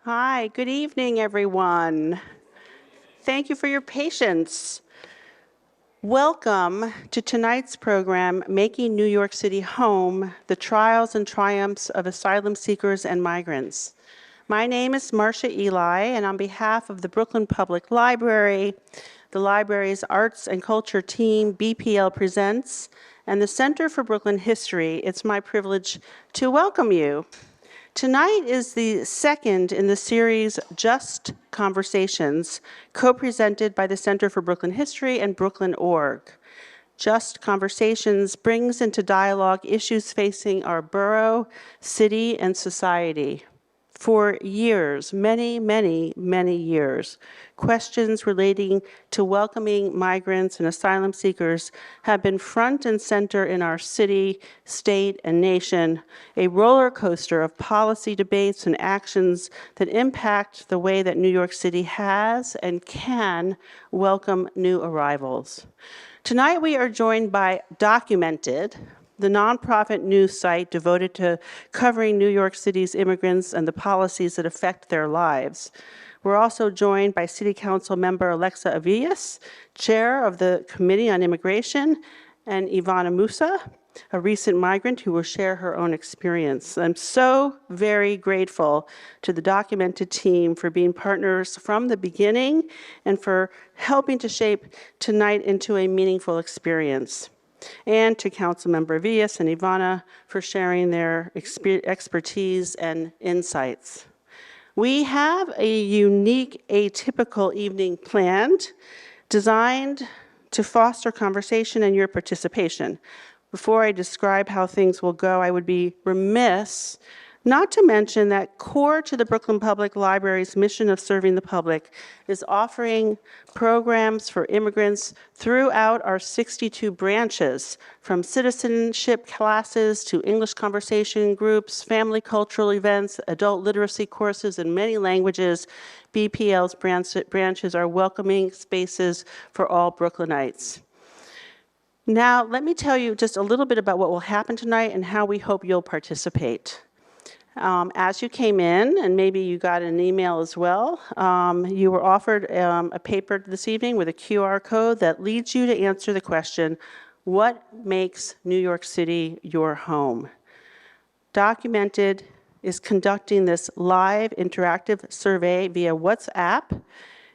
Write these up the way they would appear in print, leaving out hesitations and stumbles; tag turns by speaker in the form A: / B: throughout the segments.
A: Hi, good evening, everyone. Thank you for your patience. Welcome to tonight's program, Making New York City Home, the Trials and Triumphs of Asylum Seekers and Migrants. My name is Marcia Eli, and on behalf of the Brooklyn Public Library, the library's Arts and Culture team, BPL Presents, and the Center for Brooklyn History, it's my privilege to welcome you. Tonight is the second in the series Just Conversations, co-presented by the Center for Brooklyn History and Brooklyn.org. Just Conversations brings into dialogue issues facing our borough, city, and society. For years, many years, questions relating to welcoming migrants and asylum seekers have been front and center in our city, state, and nation, a roller coaster of policy debates and actions that impact the way that New York City has and can welcome new arrivals. Tonight we are joined by Documented, the nonprofit news site devoted to covering New York City's immigrants and the policies that affect their lives. We're also joined by City Council member Alexa Avilés, chair of the Committee on Immigration, and Ivana Musa, a recent migrant who will share her own experience. I'm so very grateful to the Documented team for being partners from the beginning and for helping to shape tonight into a meaningful experience. And to Councilmember Avilés and Ivana for sharing their expertise and insights. We have a unique, atypical evening planned, designed to foster conversation and your participation. Before I describe how things will go, I would be remiss not to mention that core to the Brooklyn Public Library's mission of serving the public is offering programs for immigrants throughout our 62 branches, from citizenship classes to English conversation groups, family cultural events, adult literacy courses in many languages. BPL's branches are welcoming spaces for all Brooklynites. Now, let me tell you just a little bit about what will happen tonight and how we hope you'll participate. As you came in, and maybe you got an email as well, you were offered a paper this evening with a QR code that leads you to answer the question, what makes New York City your home? Documented is conducting this live interactive survey via WhatsApp.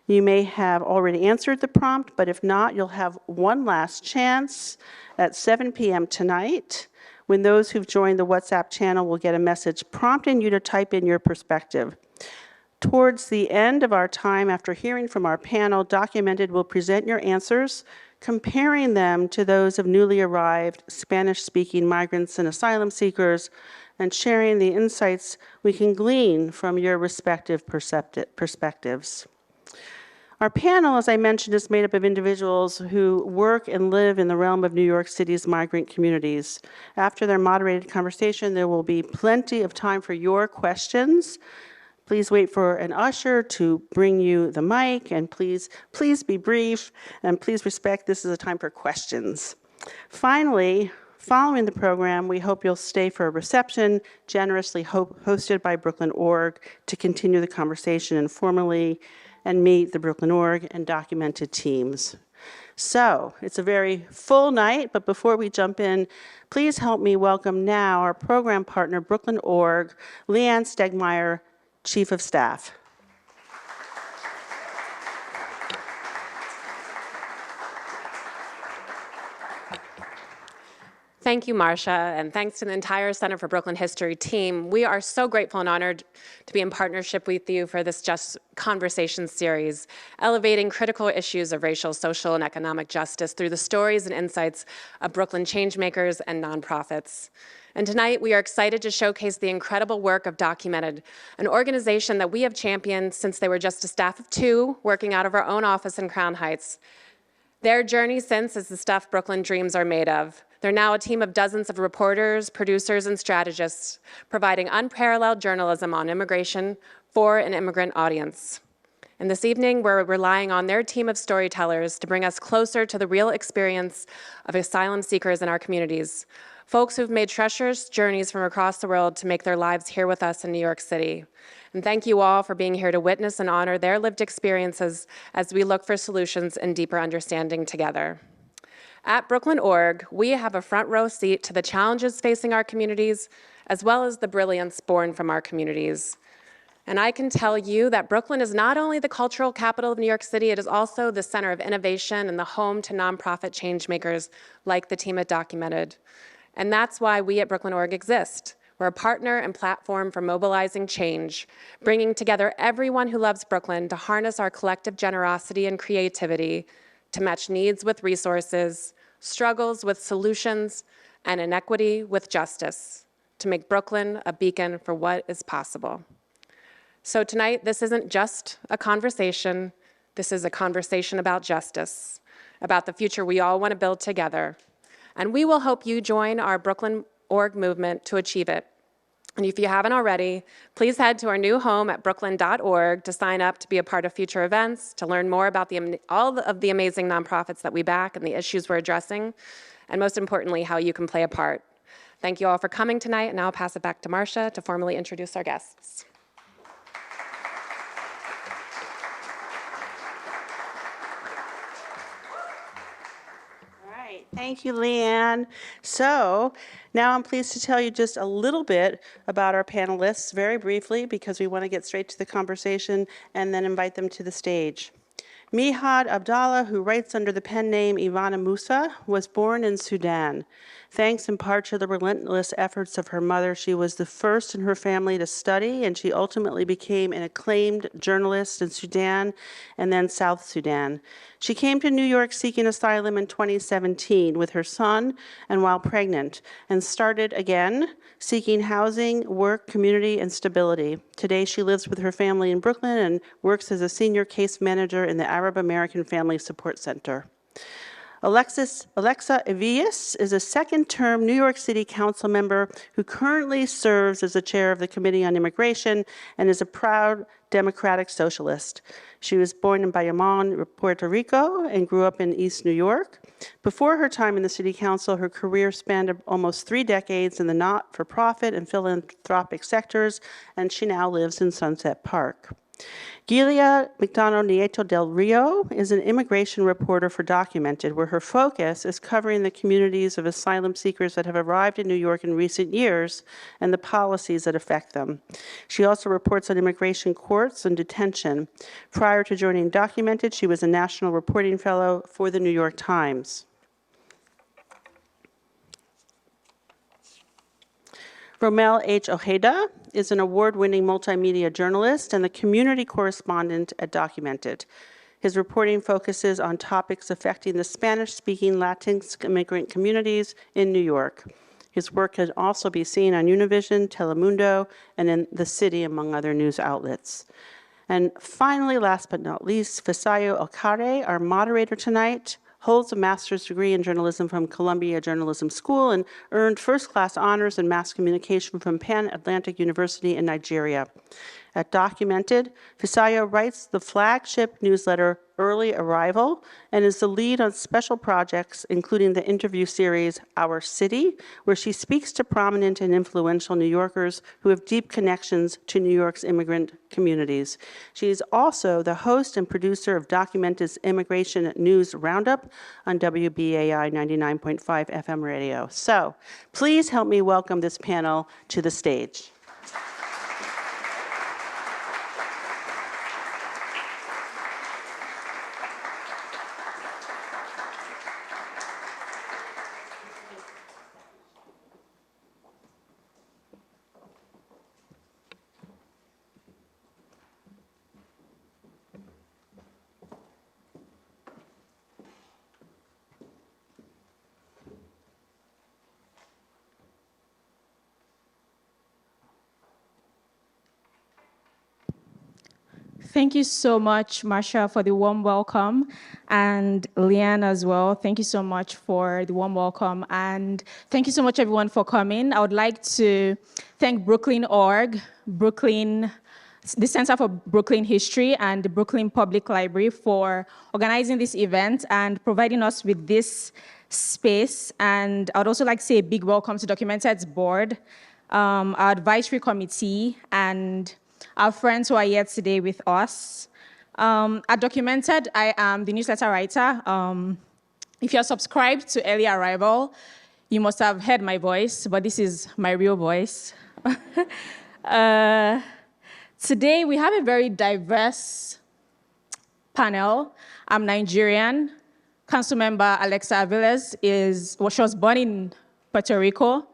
A: You may have already answered the prompt, but if not, you'll have one last chance at 7 p.m. tonight, when those who've joined the WhatsApp channel will get a message prompting you to type in your perspective. Towards the end of our time, after hearing from our panel, Documented will present your answers, comparing them to those of newly arrived Spanish-speaking migrants and asylum seekers, and sharing the insights we can glean from your respective perspectives. Our panel, as I mentioned, is made up of individuals who work and live in the realm of New York City's migrant communities. After their moderated conversation, there will be plenty of time for your questions. Please wait for an usher to bring you the mic, and please be brief, and please respect this is a time for questions. Finally, following the program, we hope you'll stay for a reception generously hosted by Brooklyn.org to continue the conversation informally and meet the Brooklyn.org and Documented teams. So, it's a very full night, but before we jump in, please help me welcome now our program partner, Brooklyn.org, Leanne Stegmeyer, Chief of Staff.
B: Thank you, Marcia, and thanks to the entire Center for Brooklyn History team. We are so grateful and honored to be in partnership with you for this Just Conversations series, elevating critical issues of racial, social, and economic justice through the stories and insights of Brooklyn changemakers and nonprofits. And tonight, we are excited to showcase the incredible work of Documented, an organization that we have championed since they were just a staff of 2 working out of our own office in Crown Heights. Their journey since is the stuff Brooklyn dreams are made of. They're now a team of dozens of reporters, producers, and strategists, providing unparalleled journalism on immigration for an immigrant audience. And this evening, we're relying on their team of storytellers to bring us closer to the real experience of asylum seekers in our communities, folks who've made treacherous journeys from across the world to make their lives here with us in New York City. And thank you all for being here to witness and honor their lived experiences as we look for solutions and deeper understanding together. At Brooklyn.org, we have a front row seat to the challenges facing our communities, as well as the brilliance born from our communities. And I can tell you that Brooklyn is not only the cultural capital of New York City, it is also the center of innovation and the home to nonprofit changemakers like the team at Documented. And that's why we at Brooklyn.org exist. We're a partner and platform for mobilizing change, bringing together everyone who loves Brooklyn to harness our collective generosity and creativity to match needs with resources, struggles with solutions, and inequity with justice, to make Brooklyn a beacon for what is possible. So tonight, this isn't just a conversation. This is a conversation about justice, about the future we all want to build together. And we will hope you join our Brooklyn.org movement to achieve it. And if you haven't already, please head to our new home at brooklyn.org to sign up to be a part of future events, to learn more about all of the amazing nonprofits that we back and the issues we're addressing, and most importantly, how you can play a part. Thank you all for coming tonight, and now I'll pass it back to Marcia to formally introduce our guests.
A: Thank you, Leanne. So now I'm pleased to tell you just a little bit about our panelists very briefly because we want to get straight to the conversation and then invite them to the stage. Mihad Abdallah, who writes under the pen name Ivana Musa, was born in Sudan. Thanks in part to the relentless efforts of her mother, she was the first in her family to study, and she ultimately became an acclaimed journalist in Sudan and then South Sudan. She came to New York seeking asylum in 2017 with her son and while pregnant, and started again seeking housing, work, community, and stability. Today, she lives with her family in Brooklyn and works as a senior case manager in the Arab American Family Support Center. Alexa Avilés is a second-term New York City Council member who currently serves as the chair of the Committee on Immigration and is a proud democratic socialist. She was born in Bayamon, Puerto Rico, and grew up in East New York. Before her time in the City Council, her career spanned almost 3 decades in the not-for-profit and philanthropic sectors, and she now lives in Sunset Park. Giulia McDonnell Nieto del Rio is an immigration reporter for Documented, where her focus is covering the communities of asylum seekers that have arrived in New York in recent years and the policies that affect them. She also reports on immigration courts and detention. Prior to joining Documented, she was a national reporting fellow for the New York Times. Rommel H. Ojeda is an award-winning multimedia journalist and the community correspondent at Documented. His reporting focuses on topics affecting the Spanish-speaking Latinx immigrant communities in New York. His work can also be seen on Univision, Telemundo, and in The City, among other news outlets. And finally, last but not least, Fisayo Okare, our moderator tonight, holds a master's degree in journalism from Columbia Journalism School and earned first-class honors in mass communication from Pan Atlantic University in Nigeria. At Documented, Fisayo writes the flagship newsletter Early Arrival and is the lead on special projects, including the interview series Our City, where she speaks to prominent and influential New Yorkers who have deep connections to New York's immigrant communities. She is also the host and producer of Documented's Immigration News Roundup on WBAI 99.5 FM radio. So please help me welcome this panel to the stage.
C: Thank you so much, Marcia, for the warm welcome, and Leanne as well. Thank you so much for the warm welcome, and thank you so much, everyone, for coming. I would like to thank Brooklyn.org, the Center for Brooklyn History, and the Brooklyn Public Library for organizing this event and providing us with this space. And I would also like to say a big welcome to Documented's board, our advisory committee, and our friends who are here today with us. At Documented, I am the newsletter writer. If you're subscribed to Early Arrival, you must have heard my voice, but this is my real voice. Today, we have a very diverse panel. I'm Nigerian. Councilmember Alexa Avilés she was born in Puerto Rico.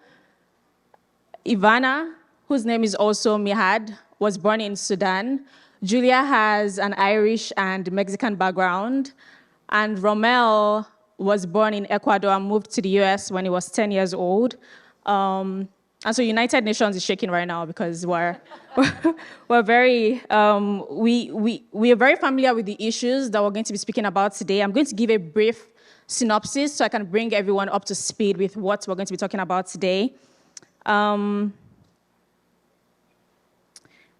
C: Ivana, whose name is also Mihad, was born in Sudan. Giulia has an Irish and Mexican background. And Rommel was born in Ecuador and moved to the US when he was 10 years old. And so United Nations is shaking right now because we're very, we are very familiar with the issues that we're going to be speaking about today. I'm going to give a brief synopsis so I can bring everyone up to speed with what we're going to be talking about today.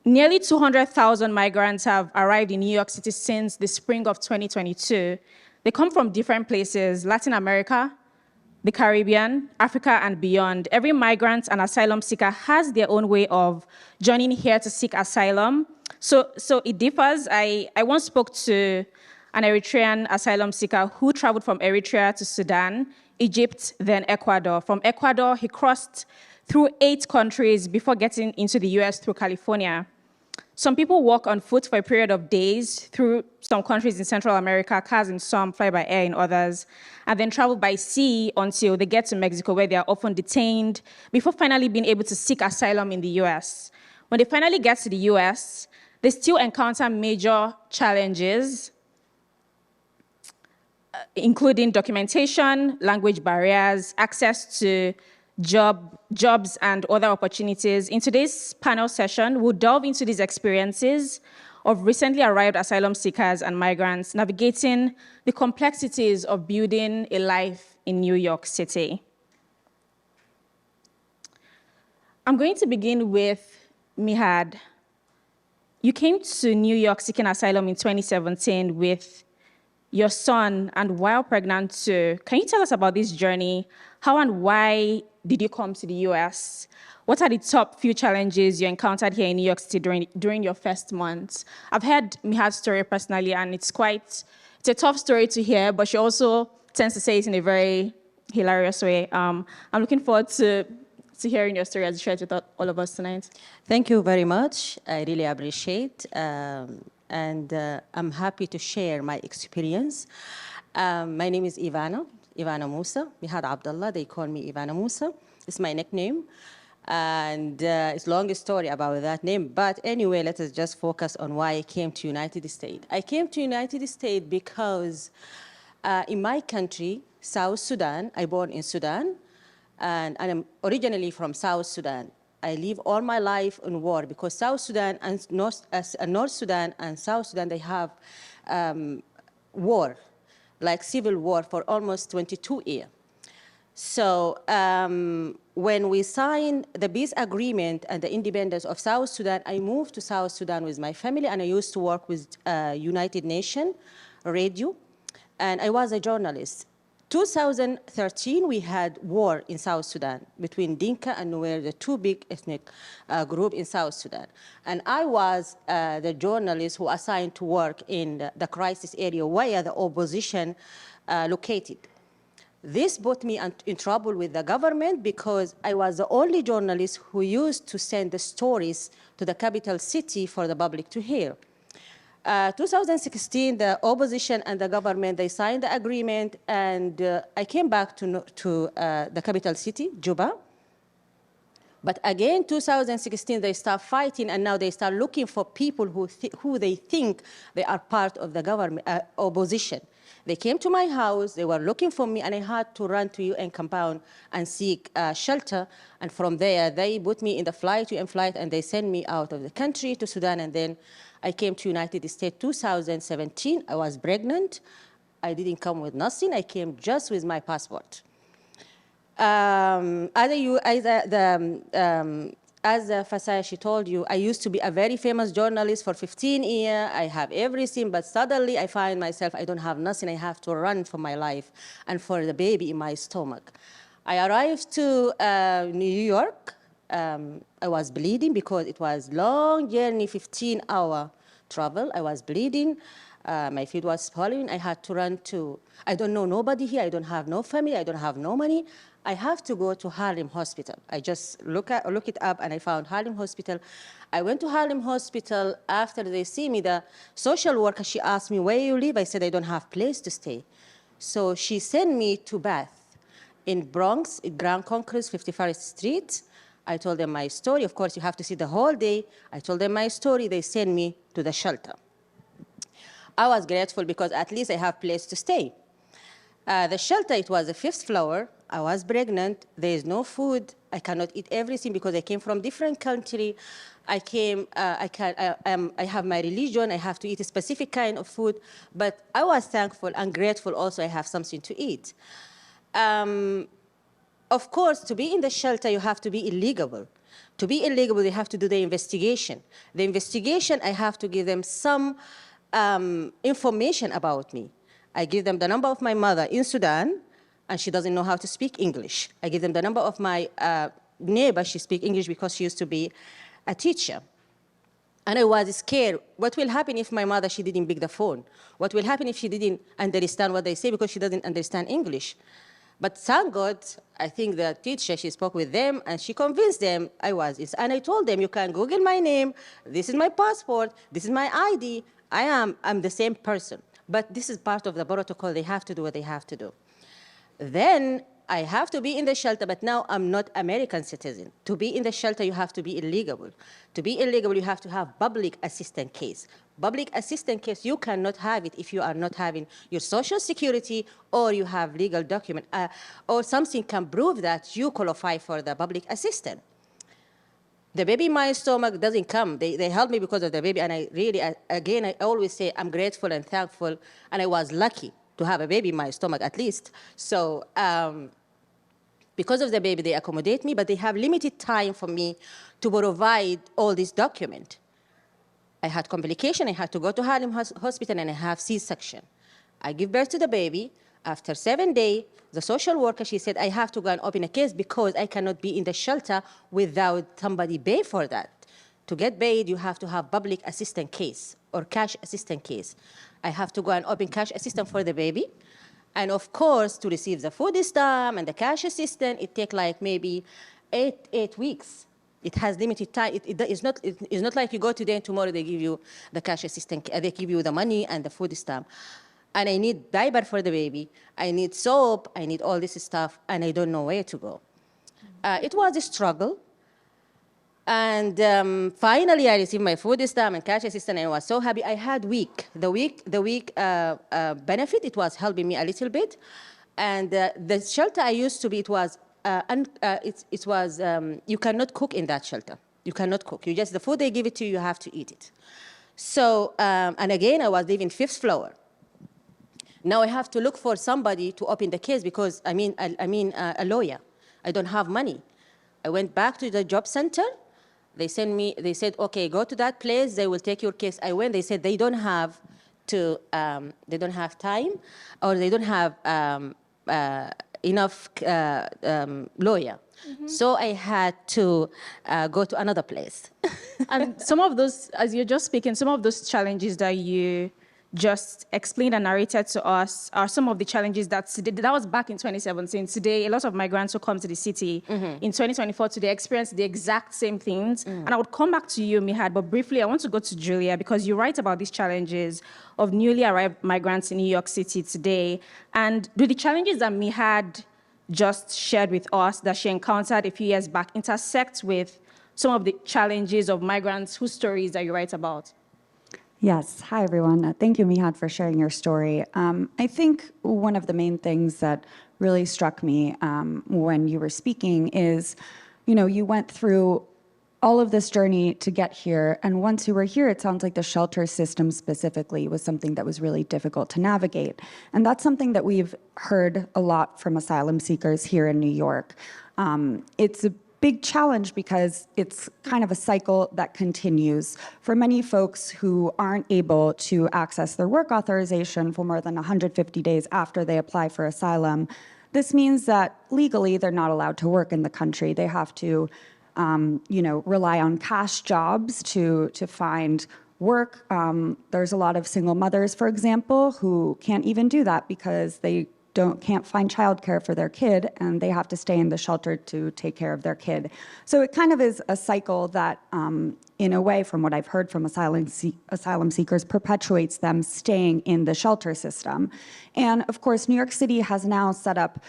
C: Nearly 200,000 migrants have arrived in New York City since the spring of 2022. They come from different places: Latin America, the Caribbean, Africa, and beyond. Every migrant and asylum seeker has their own way of joining here to seek asylum. So it differs. I once spoke to an Eritrean asylum seeker who traveled from Eritrea to Sudan, Egypt, then Ecuador. From Ecuador, he crossed through 8 countries before getting into the US through California. Some people walk on foot for a period of days through some countries in Central America, cars in some, fly by air in others, and then travel by sea until they get to Mexico, where they are often detained before finally being able to seek asylum in the US. When they finally get to the US, they still encounter major challenges, including documentation, language barriers, access to jobs and other opportunities. In today's panel session, we'll delve into these experiences of recently arrived asylum seekers and migrants navigating the complexities of building a life in New York City. I'm going to begin with Mihad. You came to New York seeking asylum in 2017 with your son, and while pregnant too. Can you tell us about this journey? How and why did you come to the US? What are the top few challenges you encountered here in New York City during your first months? I've heard Mihad's story personally, and it's a tough story to hear, but she also tends to say it in a very hilarious way. I'm looking forward to hearing your story as you share it with all of us tonight.
D: Thank you very much. I really appreciate and I'm happy to share my experience. My name is Ivana Musa, Mihad Abdallah. They call me Ivana Musa. It's my nickname. And it's a long story about that name. But anyway, let us just focus on why I came to United States. I came to United States because in my country, South Sudan, I born in Sudan, and I'm originally from South Sudan. I live all my life in war because South Sudan and North Sudan and South Sudan, they have war, like civil war for almost 22 years. So when we signed the peace agreement and the independence of South Sudan, I moved to South Sudan with my family, and I used to work with United Nations Radio, and I was a journalist. 2013, we had war in South Sudan between Dinka and Nuer, the 2 big ethnic groups in South Sudan. And I was the journalist who assigned to work in the crisis area where the opposition located. This put me in trouble with the government because I was the only journalist who used to send the stories to the capital city for the public to hear. 2016, the opposition and the government, they signed the agreement, and I came back to the capital city, Juba. But again, 2016, they start fighting, and now they start looking for people who they think they are part of the government opposition. They came to my house, they were looking for me, and I had to run to UN compound and seek shelter. And from there, they put me in the UN flight, and they sent me out of the country to Sudan. And then I came to United States 2017. I was pregnant. I didn't come with nothing. I came just with my passport. As Fisayo, she told you, I used to be a very famous journalist for 15 years. I have everything, but suddenly I find myself, I don't have nothing. I have to run for my life and for the baby in my stomach. I arrived to New York I was bleeding because it was long journey, 15-hour travel. I was bleeding. My feet was swelling. I had to run to, I don't know nobody here. I don't have no family. I don't have no money. I have to go to Harlem Hospital. I just look it up and I found Harlem Hospital. I went to Harlem Hospital. After they see me, the social worker, she asked me, where you live? I said, I don't have place to stay. So she sent me to Bath in Bronx, in Grand Concourse, 51st Street. I told them my story. Of course, you have to see the whole day. I told them my story. They sent me to the shelter. I was grateful because at least I have place to stay. The shelter, it was the 5th floor. I was pregnant. There is no food. I cannot eat everything because I came from different country. I have my religion. I have to eat a specific kind of food. But I was thankful and grateful also I have something to eat. Of course, to be in the shelter, you have to be illegal. To be illegal, you have to do the investigation. The investigation, I have to give them some information about me. I give them the number of my mother in Sudan, and she doesn't know how to speak English. I give them the number of my neighbor. She speaks English because she used to be a teacher. And I was scared. What will happen if my mother, she didn't pick the phone? What will happen if she didn't understand what they say because she doesn't understand English? But thank God, I think the teacher, she spoke with them and she convinced them I was. And I told them, you can Google my name. This is my passport. This is my ID. I'm the same person. But this is part of the protocol. They have to do what they have to do. Then I have to be in the shelter, but now I'm not American citizen. To be in the shelter, you have to be illegal. To be illegal, you have to have public assistance case. Public assistance case, you cannot have it if you are not having your social security or you have legal document or something can prove that you qualify for the public assistance. The baby in my stomach doesn't come. They help me because of the baby, and I really, again, I always say I'm grateful and thankful, and I was lucky to have a baby in my stomach at least. So because of the baby, they accommodate me, but they have limited time for me to provide all these documents. I had complication. I had to go to Harlem Hospital, and I have C-section. I give birth to the baby. After 7 days, the social worker, she said, I have to go and open a case because I cannot be in the shelter without somebody pay for that. To get paid, you have to have public assistance case or cash assistance case. I have to go and open cash assistance for the baby. And of course, to receive the food stamp and the cash assistance, it takes like maybe eight weeks. It has limited time. It's not like you go today and tomorrow they give you the cash assistance, they give you the money and the food stamp. And I need diaper for the baby. I need soap. I need all this stuff, and I don't know where to go. It was a struggle. And finally, I received my food stamp and cash assistance, and I was so happy. I had the week benefit. It was helping me a little bit. And the shelter I used to be, you cannot cook in that shelter. You cannot cook. The food they give it to you, you have to eat it. So, and again, I was living 5th floor. Now I have to look for somebody to open the case because I mean a lawyer. I don't have money. I went back to the job center. They said, okay, go to that place. They will take your case. I went. They said they don't have time, or they don't have enough lawyer. Mm-hmm. So I had to go to another place.
C: And some of those, as you're just speaking, some of those challenges that you just explained and narrated to us are some of the challenges that was back in 2017. Today, a lot of migrants who come to the city in 2024 today experience the exact same things. And I would come back to you, Mihad, but briefly, I want to go to Giulia because you write about these challenges of newly arrived migrants in New York City today. And do the challenges that Mihad just shared with us that she encountered a few years back intersect with some of the challenges of migrants whose stories that you write about?
E: Yes. Hi, everyone. Thank you, Mihad, for sharing your story. I think one of the main things that really struck me when you were speaking is, you went through all of this journey to get here. And once you were here, it sounds like the shelter system specifically was something that was really difficult to navigate. And that's something that we've heard a lot from asylum seekers here in New York. It's a big challenge because it's kind of a cycle that continues. For many folks who aren't able to access their work authorization for more than 150 days after they apply for asylum, this means that legally they're not allowed to work in the country. They have to rely on cash jobs to find work. There's a lot of single mothers, for example, who can't even do that because they can't find childcare for their kid, and they have to stay in the shelter to take care of their kid. So it kind of is a cycle that, in a way, from what I've heard from asylum seekers, perpetuates them staying in the shelter system. And of course, New York City has now set up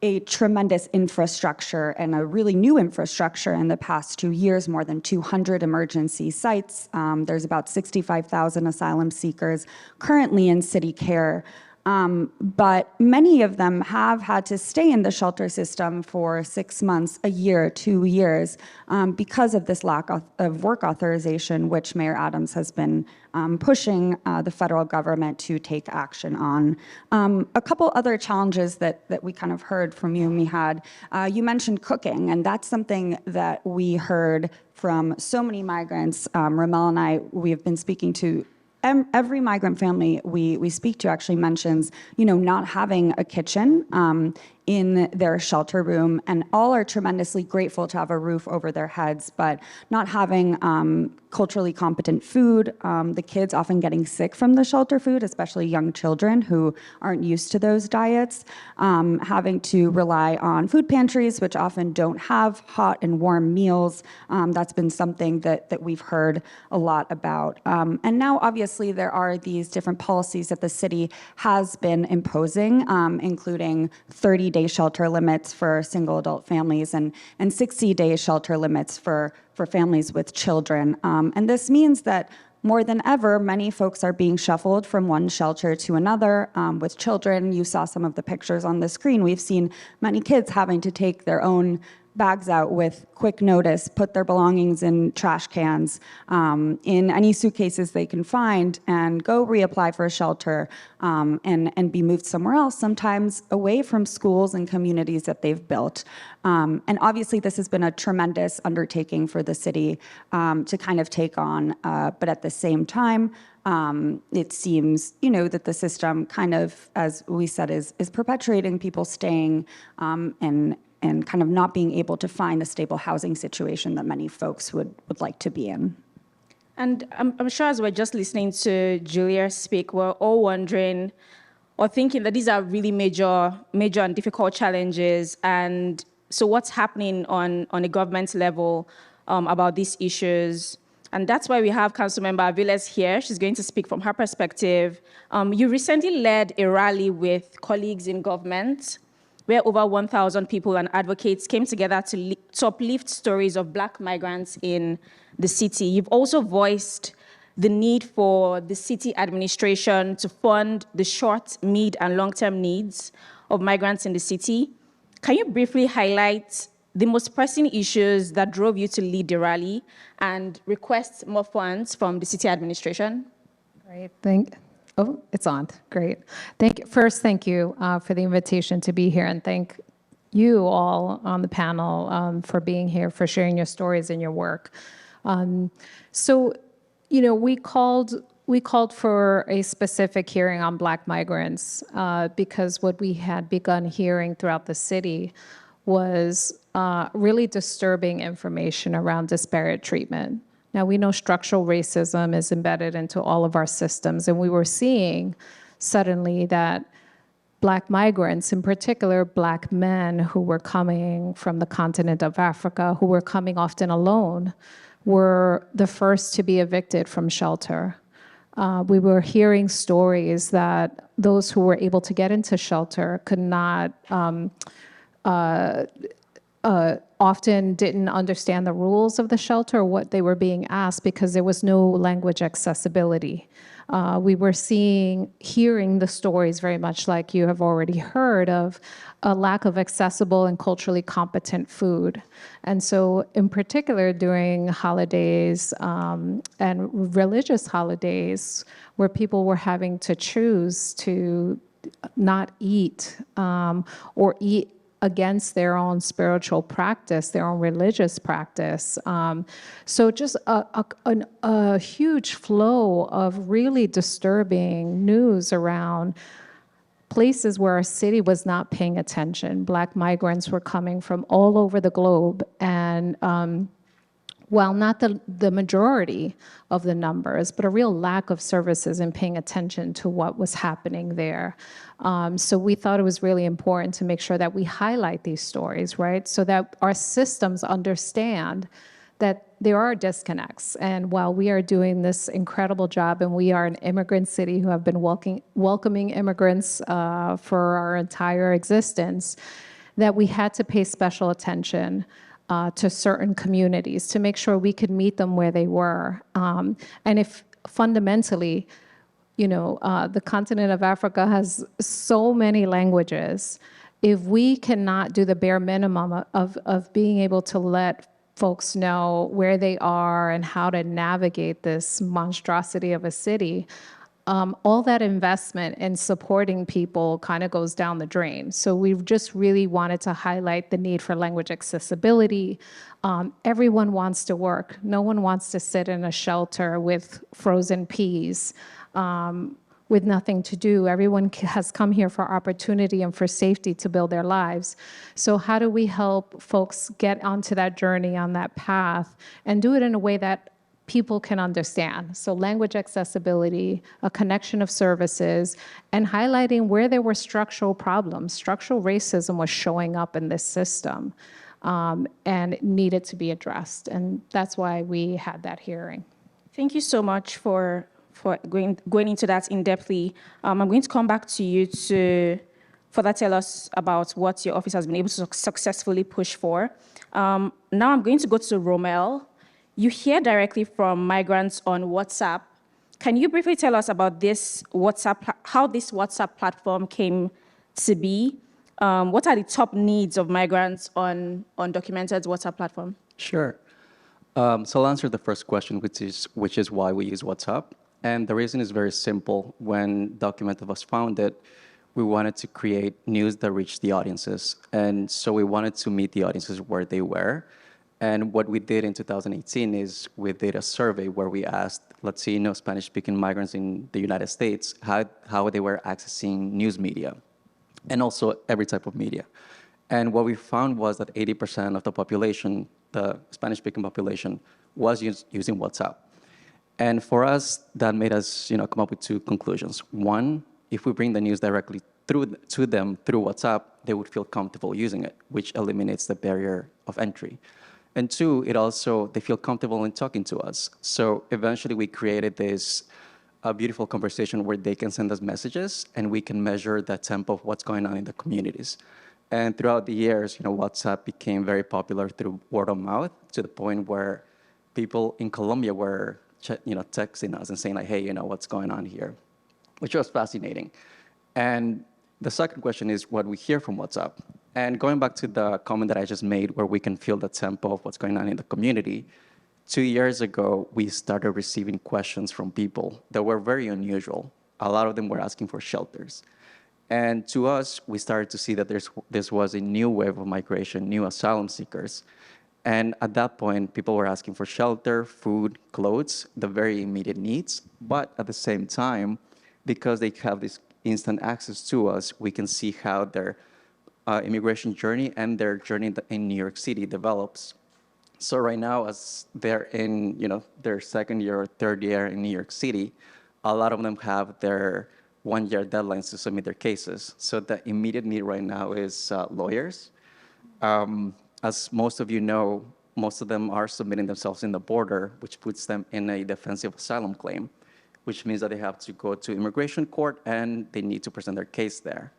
E: a tremendous infrastructure and a really new infrastructure in the past 2 years, more than 200 emergency sites. There's about 65,000 asylum seekers currently in city care. But many of them have had to stay in the shelter system for 6 months, a year, 2 years, because of this lack of work authorization, which Mayor Adams has been pushing the federal government to take action on. A couple other challenges that we kind of heard from you, Mihad. You mentioned cooking, and that's something that we heard from so many migrants. Rommel and I, we have been speaking to every migrant family we speak to actually mentions, not having a kitchen in their shelter room, and all are tremendously grateful to have a roof over their heads, but not having culturally competent food, the kids often getting sick from the shelter food, especially young children who aren't used to those diets, having to rely on food pantries, which often don't have hot and warm meals. That's been something that we've heard a lot about. And now, obviously, there are these different policies that the city has been imposing, including 30-day shelter limits for single adult families and 60-day shelter limits for families with children. And this means that more than ever, many folks are being shuffled from one shelter to another. With children, you saw some of the pictures on the screen. We've seen many kids having to take their own bags out with quick notice, put their belongings in trash cans, in any suitcases they can find, and go reapply for a shelter and be moved somewhere else, sometimes away from schools and communities that they've built. And obviously, this has been a tremendous undertaking for the city to kind of take on, but at the same time, it seems, that the system kind of, as we said, is perpetuating people staying and kind of not being able to find a stable housing situation that many folks would like to be in.
C: And I'm sure as we're just listening to Giulia speak, we're all wondering or thinking that these are really major and difficult challenges. And so what's happening on a government level about these issues? And that's why we have Councilmember Avilés here. She's going to speak from her perspective. You recently led a rally with colleagues in government where over 1,000 people and advocates came together to uplift stories of Black migrants in the city. You've also voiced the need for the city administration to fund the short, mid, and long-term needs of migrants in the city. Can you briefly highlight the most pressing issues that drove you to lead the rally and request more funds from the city administration?
F: Great, oh, it's on, great. First, thank you for the invitation to be here, and thank you all on the panel for being here, for sharing your stories and your work. We called for a specific hearing on Black migrants because what we had begun hearing throughout the city was really disturbing information around disparate treatment. Now, we know structural racism is embedded into all of our systems, and we were seeing suddenly that Black migrants, in particular Black men who were coming from the continent of Africa, who were coming often alone, were the first to be evicted from shelter. We were hearing stories that those who were able to get into shelter could not often didn't understand the rules of the shelter or what they were being asked because there was no language accessibility. We were hearing the stories very much like you have already heard of a lack of accessible and culturally competent food. And so in particular during holidays and religious holidays where people were having to choose to not eat or eat against their own spiritual practice, their own religious practice. So just a huge flow of really disturbing news around places where our city was not paying attention. Black migrants were coming from all over the globe, and while not the majority of the numbers, but a real lack of services and paying attention to what was happening there. So we thought it was really important to make sure that we highlight these stories, right? So that our systems understand that there are disconnects. And while we are doing this incredible job, and we are an immigrant city who have been welcoming immigrants for our entire existence, that we had to pay special attention to certain communities to make sure we could meet them where they were. And if fundamentally, the continent of Africa has so many languages, if we cannot do the bare minimum of being able to let folks know where they are and how to navigate this monstrosity of a city, all that investment in supporting people kind of goes down the drain. So we just really wanted to highlight the need for language accessibility. Everyone wants to work. No one wants to sit in a shelter with frozen peas, with nothing to do. Everyone has come here for opportunity and for safety to build their lives. So how do we help folks get onto that journey, on that path, and do it in a way that people can understand? So language accessibility, a connection of services, and highlighting where there were structural problems. Structural racism was showing up in this system, and it needed to be addressed. And that's why we had that hearing.
C: Thank you so much for going into that in-depthly. I'm going to come back to you to further tell us about what your office has been able to successfully push for. Now I'm going to go to Rommel. You hear directly from migrants on WhatsApp. Can you briefly tell us about this WhatsApp, how this WhatsApp platform came to be? What are the top needs of migrants on Documented's WhatsApp platform?
G: Sure. So I'll answer the first question, which is why we use WhatsApp. And the reason is very simple. When Documented was founded, we wanted to create news that reached the audiences. And so we wanted to meet the audiences where they were. And what we did in 2018 is we did a survey where we asked Latino, Spanish-speaking migrants in the United States how they were accessing news media, and also every type of media. And what we found was that 80% of the population, the Spanish-speaking population, was using WhatsApp. And for us, that made us come up with two conclusions. One, if we bring the news directly to them through WhatsApp, they would feel comfortable using it, which eliminates the barrier of entry. And two, they feel comfortable in talking to us. So eventually we created this beautiful conversation where they can send us messages and we can measure the tempo of what's going on in the communities. And throughout the years, WhatsApp became very popular through word of mouth, to the point where people in Colombia were texting us and saying like, hey, what's going on here, which was fascinating. And the second question is what we hear from WhatsApp. And going back to the comment that I just made, where we can feel the tempo of what's going on in the community, 2 years ago, we started receiving questions from people that were very unusual. A lot of them were asking for shelters. And to us, we started to see that this was a new wave of migration, new asylum seekers. And at that point, people were asking for shelter, food, clothes, the very immediate needs. But at the same time, because they have this instant access to us, we can see how their immigration journey and their journey in New York City develops. So right now, as they're in their second year or third year in New York City, a lot of them have their one-year deadlines to submit their cases. So the immediate need right now is lawyers. As most of you know, most of them are submitting themselves in the border, which puts them in a defensive asylum claim, which means that they have to go to immigration court and they need to present their case there.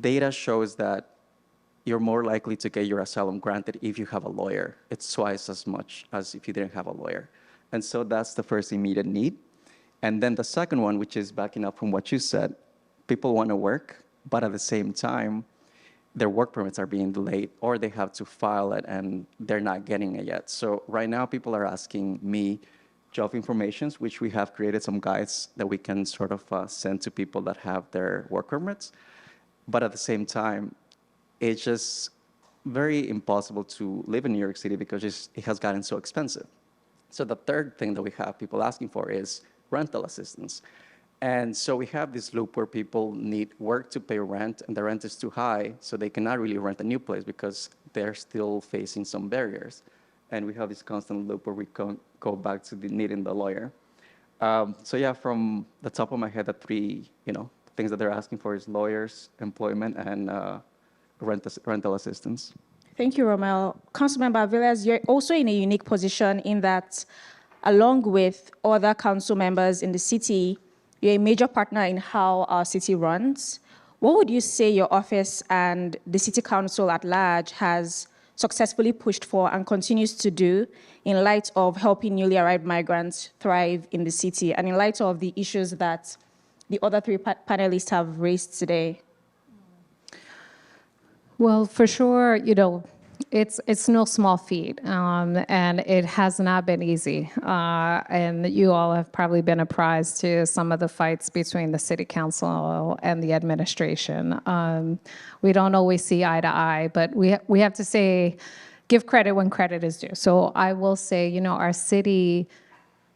G: Data shows that you're more likely to get your asylum granted if you have a lawyer. It's twice as much as if you didn't have a lawyer. And so that's the first immediate need. And then the second one, which is backing up from what you said, people want to work, but at the same time, their work permits are being delayed, or they have to file it and they're not getting it yet. So right now, people are asking me job informations, which we have created some guides that we can sort of send to people that have their work permits. But at the same time, it's just very impossible to live in New York City because it has gotten so expensive. So the third thing that we have people asking for is rental assistance. And so we have this loop where people need work to pay rent, and the rent is too high, so they cannot really rent a new place because they're still facing some barriers. And we have this constant loop where we go back to needing the lawyer. So yeah, from the top of my head, the three things that they're asking for is lawyers, employment, and rental assistance.
C: Thank you, Rommel. Councilmember Avilés, you're also in a unique position in that, along with other council members in the city, you're a major partner in how our city runs. What would you say your office and the city council at large has successfully pushed for and continues to do in light of helping newly arrived migrants thrive in the city and in light of the issues that the other three panelists have raised today?
F: Well, for sure, it's no small feat, and it has not been easy. And you all have probably been apprised to some of the fights between the city council and the administration. We don't always see eye to eye, but we have to say, give credit when credit is due. So I will say, our city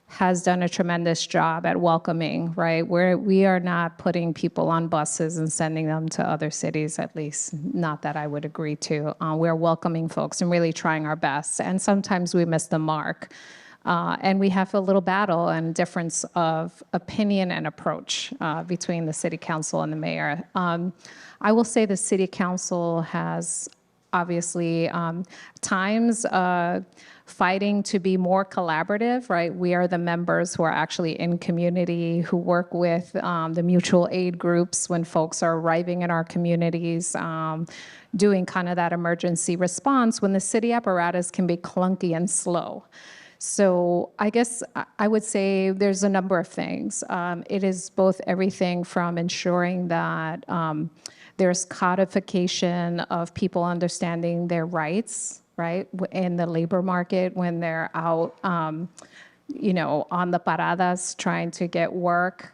F: has done a tremendous job at welcoming, right? Where we are not putting people on buses and sending them to other cities, at least not that I would agree to. We're welcoming folks and really trying our best. And sometimes we miss the mark. And we have a little battle and difference of opinion and approach between the city council and the mayor. I will say the city council has obviously times fighting to be more collaborative, right? We are the members who are actually in community, who work with the mutual aid groups when folks are arriving in our communities, doing kind of that emergency response when the city apparatus can be clunky and slow. So I guess I would say there's a number of things. It is both everything from ensuring that there's codification of people understanding their rights, right, in the labor market when they're out, on the paradas trying to get work,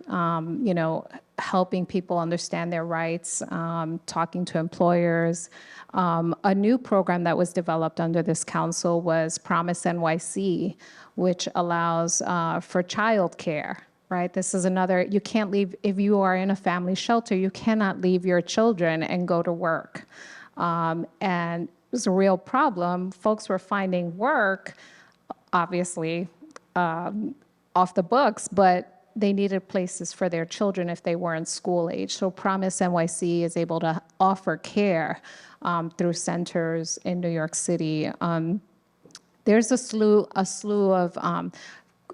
F: helping people understand their rights, talking to employers. A new program that was developed under this council was Promise NYC, which allows for childcare. Right? This is another, you can't leave, if you are in a family shelter, you cannot leave your children and go to work. And it was a real problem. Folks were finding work, obviously, off the books, but they needed places for their children if they weren't school age. So Promise NYC is able to offer care through centers in New York City. There's a slew of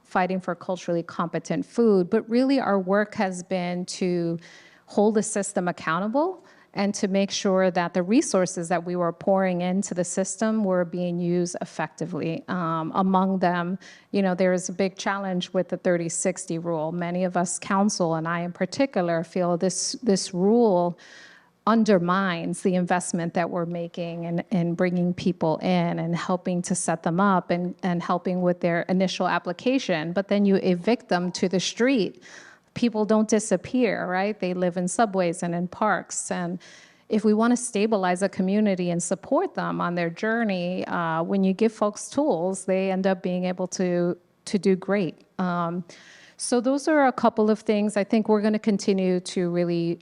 F: fighting for culturally competent food, but really our work has been to hold the system accountable and to make sure that the resources that we were pouring into the system were being used effectively. Among them, there is a big challenge with the 30-60 rule. Many of us council, and I in particular, feel this rule undermines the investment that we're making in bringing people in and helping to set them up and helping with their initial application. But then you evict them to the street. People don't disappear, right? They live in subways and in parks. And if we want to stabilize a community and support them on their journey, when you give folks tools, they end up being able to do great. So those are a couple of things. I think we're going to continue to really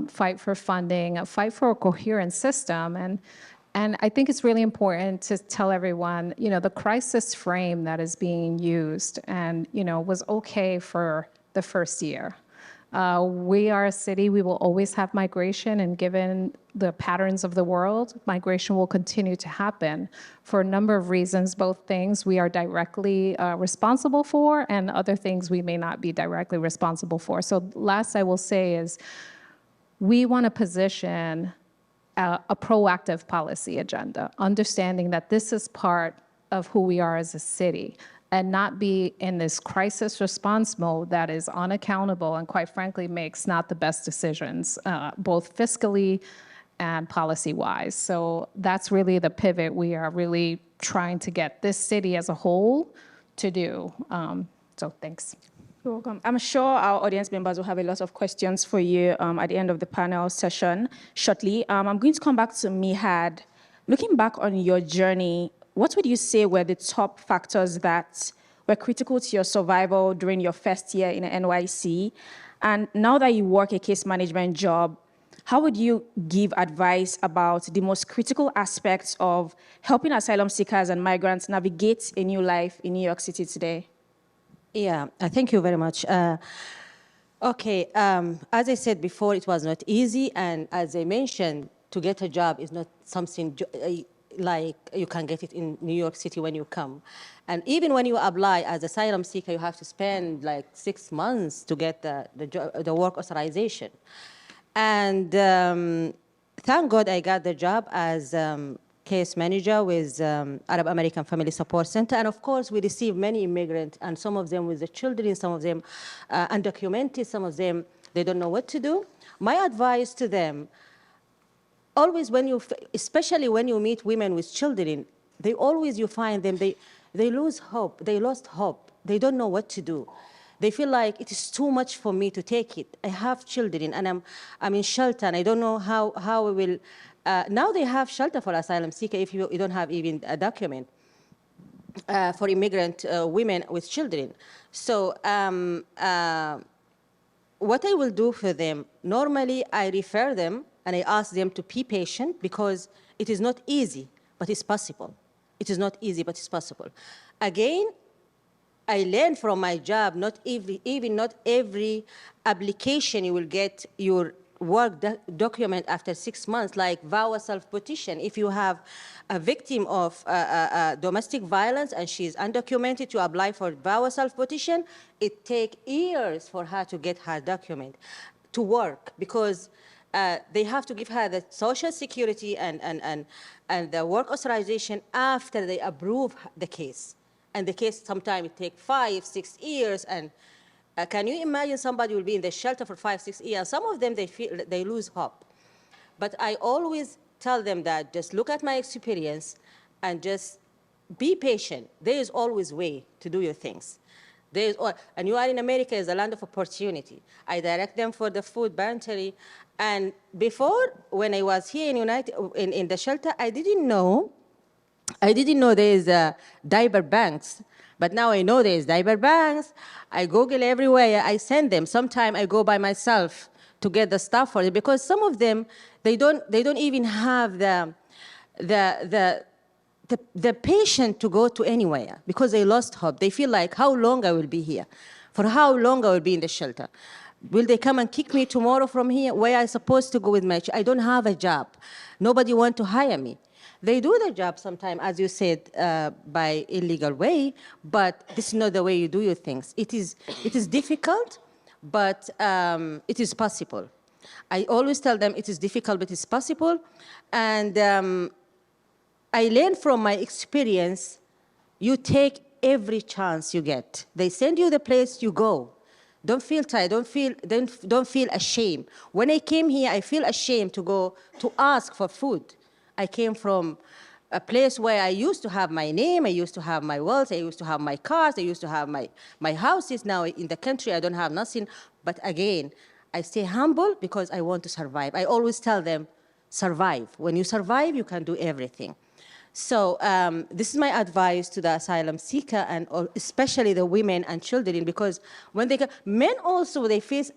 F: fight for funding, fight for a coherent system. And I think it's really important to tell everyone, the crisis frame that is being used and, was okay for the first year. We are a city, we will always have migration, and given the patterns of the world, migration will continue to happen for a number of reasons, both things we are directly responsible for and other things we may not be directly responsible for. So last I will say is we want to position a proactive policy agenda, understanding that this is part of who we are as a city, and not be in this crisis response mode that is unaccountable and quite frankly makes not the best decisions, both fiscally and policy-wise. So that's really the pivot we are really trying to get this city as a whole to do. So thanks.
C: You're welcome. I'm sure our audience members will have a lot of questions for you at the end of the panel session shortly. I'm going to come back to Mihad. Looking back on your journey, what would you say were the top factors that were critical to your survival during your first year in NYC. And now that you work a case management job, how would you give advice about the most critical aspects of helping asylum seekers and migrants navigate a new life in New York City today?
D: Yeah, thank you very much. Okay, as I said before, it was not easy, and as I mentioned, to get a job is not something like you can get it in New York City when you come. And even when you apply as asylum seeker, you have to spend like 6 months to get the work authorization. And thank God I got the job as case manager with Arab American Family Support Center. And of course, we receive many immigrants, and some of them with the children, some of them undocumented, some of them, they don't know what to do. My advice to them, always when you, especially when you meet women with children, they always, you find them, they lose hope, they lost hope. They don't know what to do. They feel like it is too much for me to take it. I have children, and I'm in shelter, and I don't know how we will. Now they have shelter for asylum seeker if you don't have even a document for immigrant women with children. So what I will do for them, normally I refer them and I ask them to be patient, because it is not easy, but it's possible. It is not easy, but it's possible. Again, I learned from my job, not every application you will get your work document after 6 months, like VAWA self-petition. If you have a victim of domestic violence and she's undocumented to apply for VAWA self-petition, it takes years for her to get her document to work, because they have to give her the social security and the work authorization after they approve the case. And the case, sometimes it takes 5, 6 years. And can you imagine somebody will be in the shelter for 5, 6 years? Some of them, they lose hope. But I always tell them that just look at my experience and just be patient. There is always a way to do your things. And you are in America, is a land of opportunity. I direct them for the food pantry. And before, when I was here in the shelter, I didn't know there is diaper banks, but now I know there is diaper banks. I Google everywhere. I send them. Sometimes I go by myself to get the stuff for it, because some of them, they don't even have the patience to go to anywhere, because they lost hope. They feel like, how long I will be here? For how long I will be in the shelter? Will they come and kick me tomorrow from here? Where am I supposed to go with my child? I don't have a job. Nobody wants to hire me. They do the job sometimes, as you said, by illegal way, but this is not the way you do your things. It is difficult, but it is possible. I always tell them it is difficult, but it's possible. And I learned from my experience, you take every chance you get. They send you the place, you go. Don't feel tired, don't feel ashamed. When I came here, I feel ashamed to go to ask for food. I came from a place where I used to have my name, I used to have my wealth, I used to have my cars, I used to have my houses. Now in the country, I don't have nothing. But again, I stay humble because I want to survive. I always tell them, survive. When you survive, you can do everything. So this is my advice to the asylum seeker, and especially the women and children, because when they men also, they face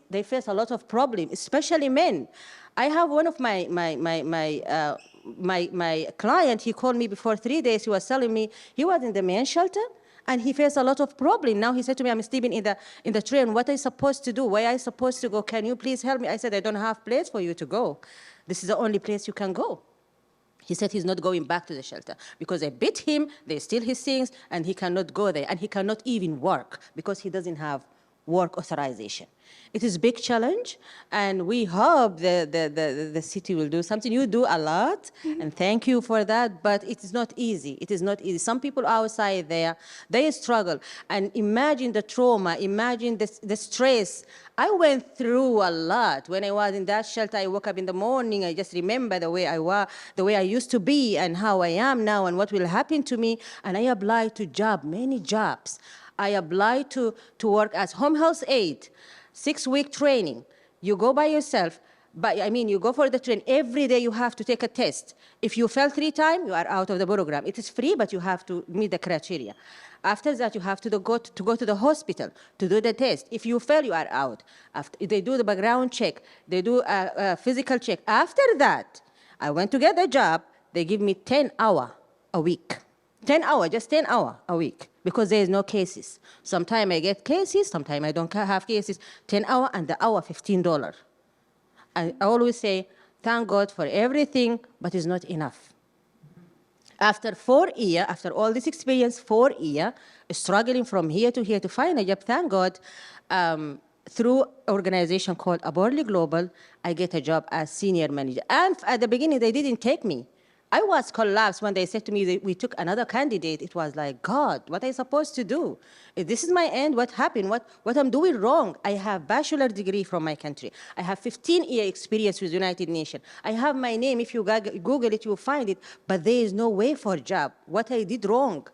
D: a lot of problems, especially men. I have one of my client, he called me before 3 days, he was telling me he was in the men's shelter and he faced a lot of problems. Now he said to me, I'm sleeping in the train, what am I supposed to do? Where am I supposed to go? Can you please help me? I said, I don't have place for you to go. This is the only place you can go. He said he's not going back to the shelter because I beat him, they steal his things, and he cannot go there, and he cannot even work because he doesn't have work authorization. It is a big challenge, and we hope the city will do something. You do a lot, and thank you for that, but it is not easy. It is not easy. Some people outside there, they struggle. And imagine the trauma, imagine the stress. I went through a lot. When I was in that shelter, I woke up in the morning, I just remember the way I was, the way I used to be, and how I am now, and what will happen to me. And I applied to many jobs. I applied to work as home health aide, 6-week training. You go by yourself. But I mean, you go for the train, every day you have to take a test. If you fail 3 times, you are out of the program. It is free, but you have to meet the criteria. After that, you have to go to the hospital to do the test. If you fail, you are out. After, they do the background check. They do a physical check. After that, I went to get a job. They give me 10 hours a week. 10 hours, just 10 hours a week, because there is no cases. Sometimes I get cases, sometimes I don't have cases. 10 hours and the hour, $15. I always say, thank God for everything, but it's not enough. After 4 years, after all this experience, 4 years, struggling from here to find a job, thank God, through an organization called Aborly Global, I get a job as senior manager. And at the beginning, they didn't take me. I was collapsed when they said to me that we took another candidate. It was like, God, what am I supposed to do? If this is my end, what happened? What I'm doing wrong? I have bachelor's degree from my country. I have 15-year experience with United Nations. I have my name. If you Google it, you'll find it. But there is no way for a job. What I did wrong?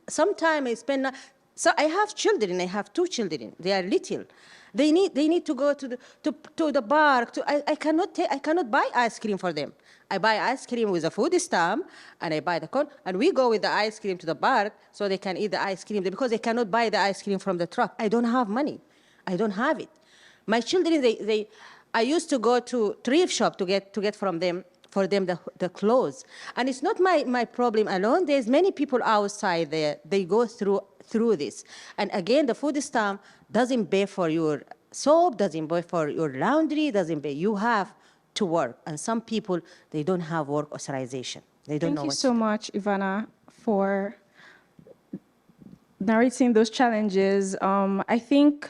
D: Sometimes I spend, so I have children. I have 2 children. They are little. They need to go to the bar. I cannot buy ice cream for them. I buy ice cream with a food stamp, and I buy the cone, and we go with the ice cream to the bar so they can eat the ice cream because they cannot buy the ice cream from the truck. I don't have money. I don't have it. My children, I used to go to thrift shop to get from them the clothes, and it's not my problem alone. There's many people outside there. They go through this, and again, the food stamp doesn't pay for your soap, doesn't pay for your laundry, doesn't pay. You have to work, and some people, they don't have work authorization. They don't know what to do.
C: Thank you so much, Ivana, for narrating those challenges. I think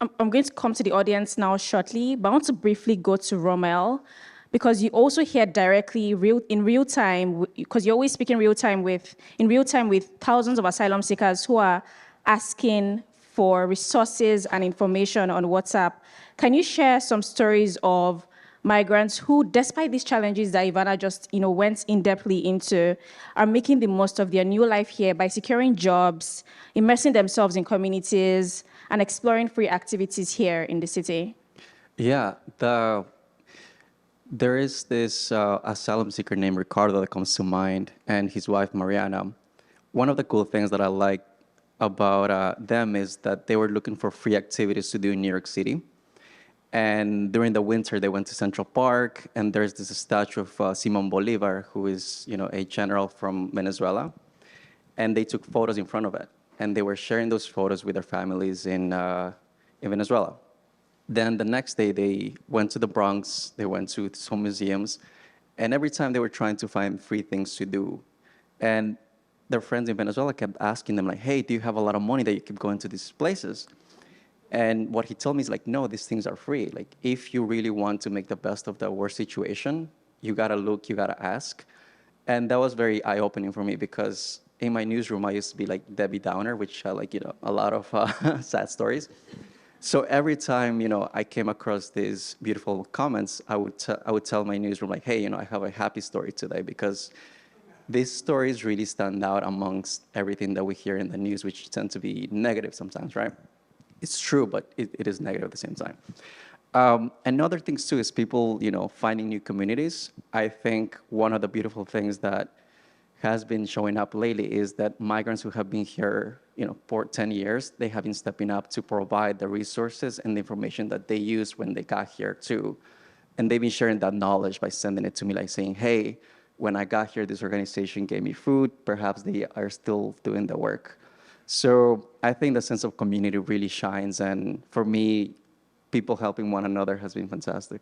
C: I'm going to come to the audience now shortly, but I want to briefly go to Rommel, because you also hear directly in real time, because you always speak in real time with thousands of asylum seekers who are asking for resources and information on WhatsApp. Can you share some stories of migrants who, despite these challenges that Ivana just went in-depthly into, are making the most of their new life here by securing jobs, immersing themselves in communities, and exploring free activities here in the city?
G: Yeah, there is this asylum seeker named Ricardo that comes to mind, and his wife Mariana. One of the cool things that I like about them is that they were looking for free activities to do in New York City. And during the winter, they went to Central Park, and there's this statue of Simon Bolivar, who is, a general from Venezuela. And they took photos in front of it, and they were sharing those photos with their families in Venezuela. Then the next day, they went to the Bronx, they went to some museums, and every time they were trying to find free things to do. And their friends in Venezuela kept asking them, like, hey, do you have a lot of money that you keep going to these places? And what he told me is like, no, these things are free. Like, if you really want to make the best of the worst situation, you gotta look, you gotta ask. And that was very eye-opening for me, because in my newsroom, I used to be like Debbie Downer, which had like, a lot of sad stories. So every time, I came across these beautiful comments, I would tell my newsroom like, hey, I have a happy story today, because these stories really stand out amongst everything that we hear in the news, which tend to be negative sometimes, right? It's true, but it is negative at the same time. And other things too is people, finding new communities. I think one of the beautiful things that has been showing up lately is that migrants who have been here, for 10 years, they have been stepping up to provide the resources and the information that they used when they got here too. And they've been sharing that knowledge by sending it to me, like saying, hey, when I got here, this organization gave me food. Perhaps they are still doing the work. So I think the sense of community really shines, and for me, people helping one another has been fantastic.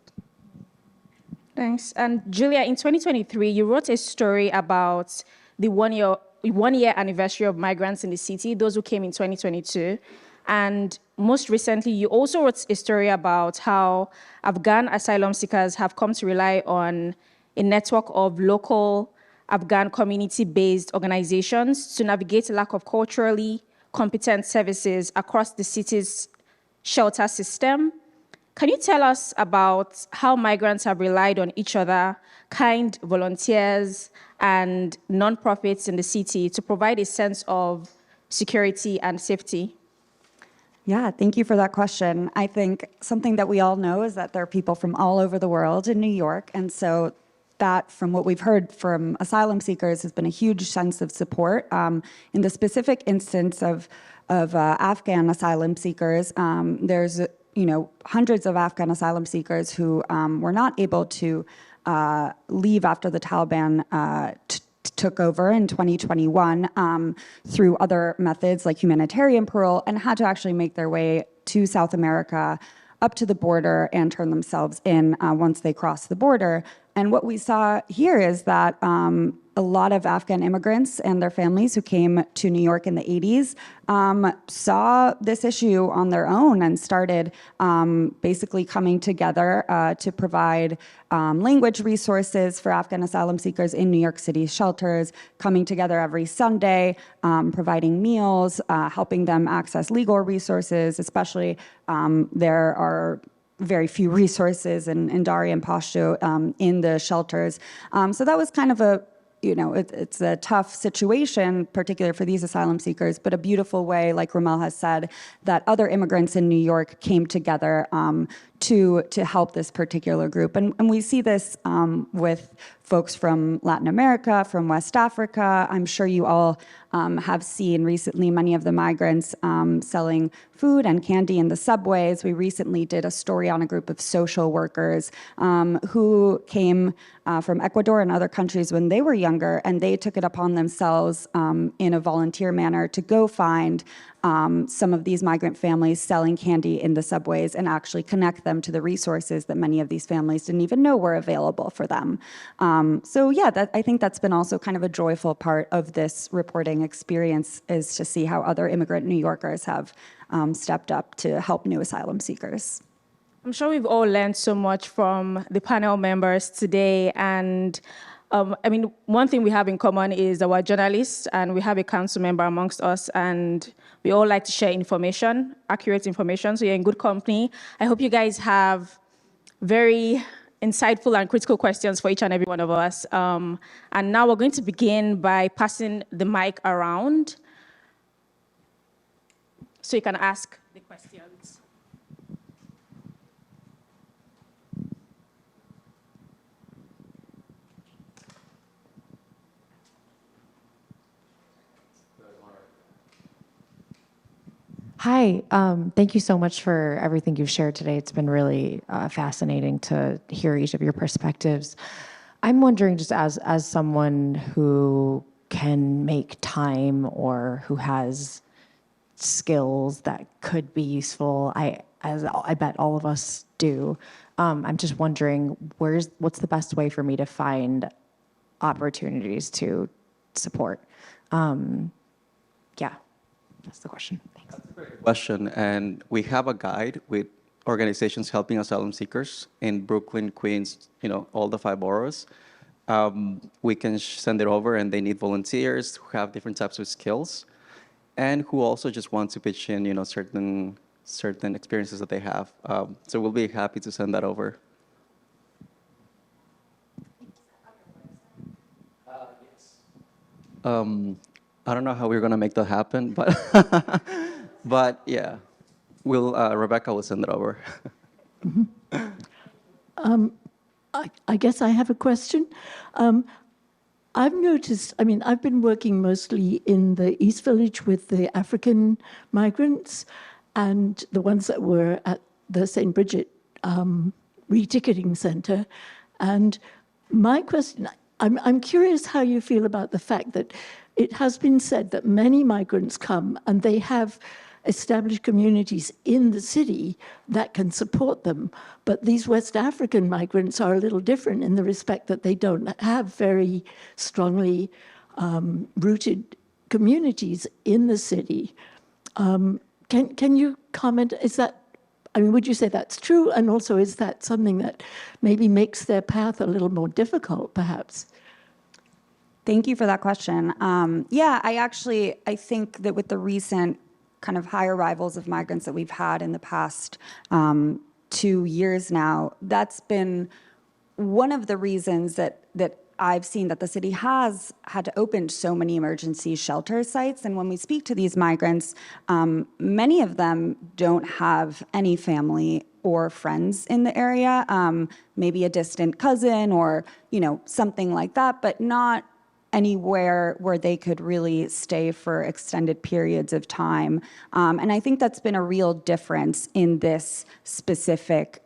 C: Thanks. And Giulia, in 2023, you wrote a story about the one-year anniversary of migrants in the city, those who came in 2022. And most recently, you also wrote a story about how Afghan asylum seekers have come to rely on a network of local Afghan community-based organizations to navigate a lack of culturally competent services across the city's shelter system. Can you tell us about how migrants have relied on each other, kind volunteers, and nonprofits in the city to provide a sense of security and safety?
E: Yeah, thank you for that question. I think something that we all know is that there are people from all over the world in New York. And so that, from what we've heard from asylum seekers, has been a huge sense of support. In the specific instance of Afghan asylum seekers, there's hundreds of Afghan asylum seekers who were not able to leave after the Taliban took over in 2021 through other methods like humanitarian parole, and had to actually make their way to South America, up to the border, and turn themselves in once they crossed the border. And what we saw here is that a lot of Afghan immigrants and their families who came to New York in the 80s saw this issue on their own and started basically coming together to provide language resources for Afghan asylum seekers in New York City shelters, coming together every Sunday, providing meals, helping them access legal resources, especially there are very few resources in Dari and Pashto in the shelters. So that was kind of it's a tough situation, particularly for these asylum seekers, but a beautiful way, like Rommel has said, that other immigrants in New York came together to help this particular group. And we see this with folks from Latin America, from West Africa. I'm sure you all have seen recently many of the migrants selling food and candy in the subways. We recently did a story on a group of social workers who came from Ecuador and other countries when they were younger, and they took it upon themselves in a volunteer manner to go find some of these migrant families selling candy in the subways and actually connect them to the resources that many of these families didn't even know were available for them. So yeah, I think that's been also kind of a joyful part of this reporting experience, is to see how other immigrant New Yorkers have stepped up to help new asylum seekers.
C: I'm sure we've all learned so much from the panel members today, and one thing we have in common is our journalists, and we have a council member amongst us, and we all like to share information, accurate information, so you're in good company. I hope you guys have very insightful and critical questions for each and every one of us. And now we're going to begin by passing the mic around so you can ask the questions.
H: Hi, thank you so much for everything you've shared today. It's been really fascinating to hear each of your perspectives. I'm wondering, just as someone who can make time or who has skills that could be useful, as I bet all of us do, I'm just wondering, what's the best way for me to find opportunities to support? Yeah, that's the question. Thanks.
G: That's a great question, and we have a guide with organizations helping asylum seekers in Brooklyn, Queens, all the 5 boroughs. We can send it over, and they need volunteers who have different types of skills, and who also just want to pitch in, certain experiences that they have. So we'll be happy to send that over. Yes. I don't know how we're going to make that happen, but but yeah, Rebecca will send it over.
I: I guess I have a question. I've noticed, I've been working mostly in the East Village with the African migrants and the ones that were at the St. Bridget reticketing center. And my question, I'm curious how you feel about the fact that it has been said that many migrants come and they have established communities in the city that can support them. But these West African migrants are a little different in the respect that they don't have very strongly rooted communities in the city. Can you comment, would you say that's true? And also, is that something that maybe makes their path a little more difficult, perhaps?
E: Thank you for that question. I think that with the recent kind of high arrivals of migrants that we've had in the past 2 years now, that's been one of the reasons that I've seen that the city has had to open so many emergency shelter sites. And when we speak to these migrants, many of them don't have any family or friends in the area, maybe a distant cousin or, something like that, but not anywhere where they could really stay for extended periods of time. And I think that's been a real difference in this specific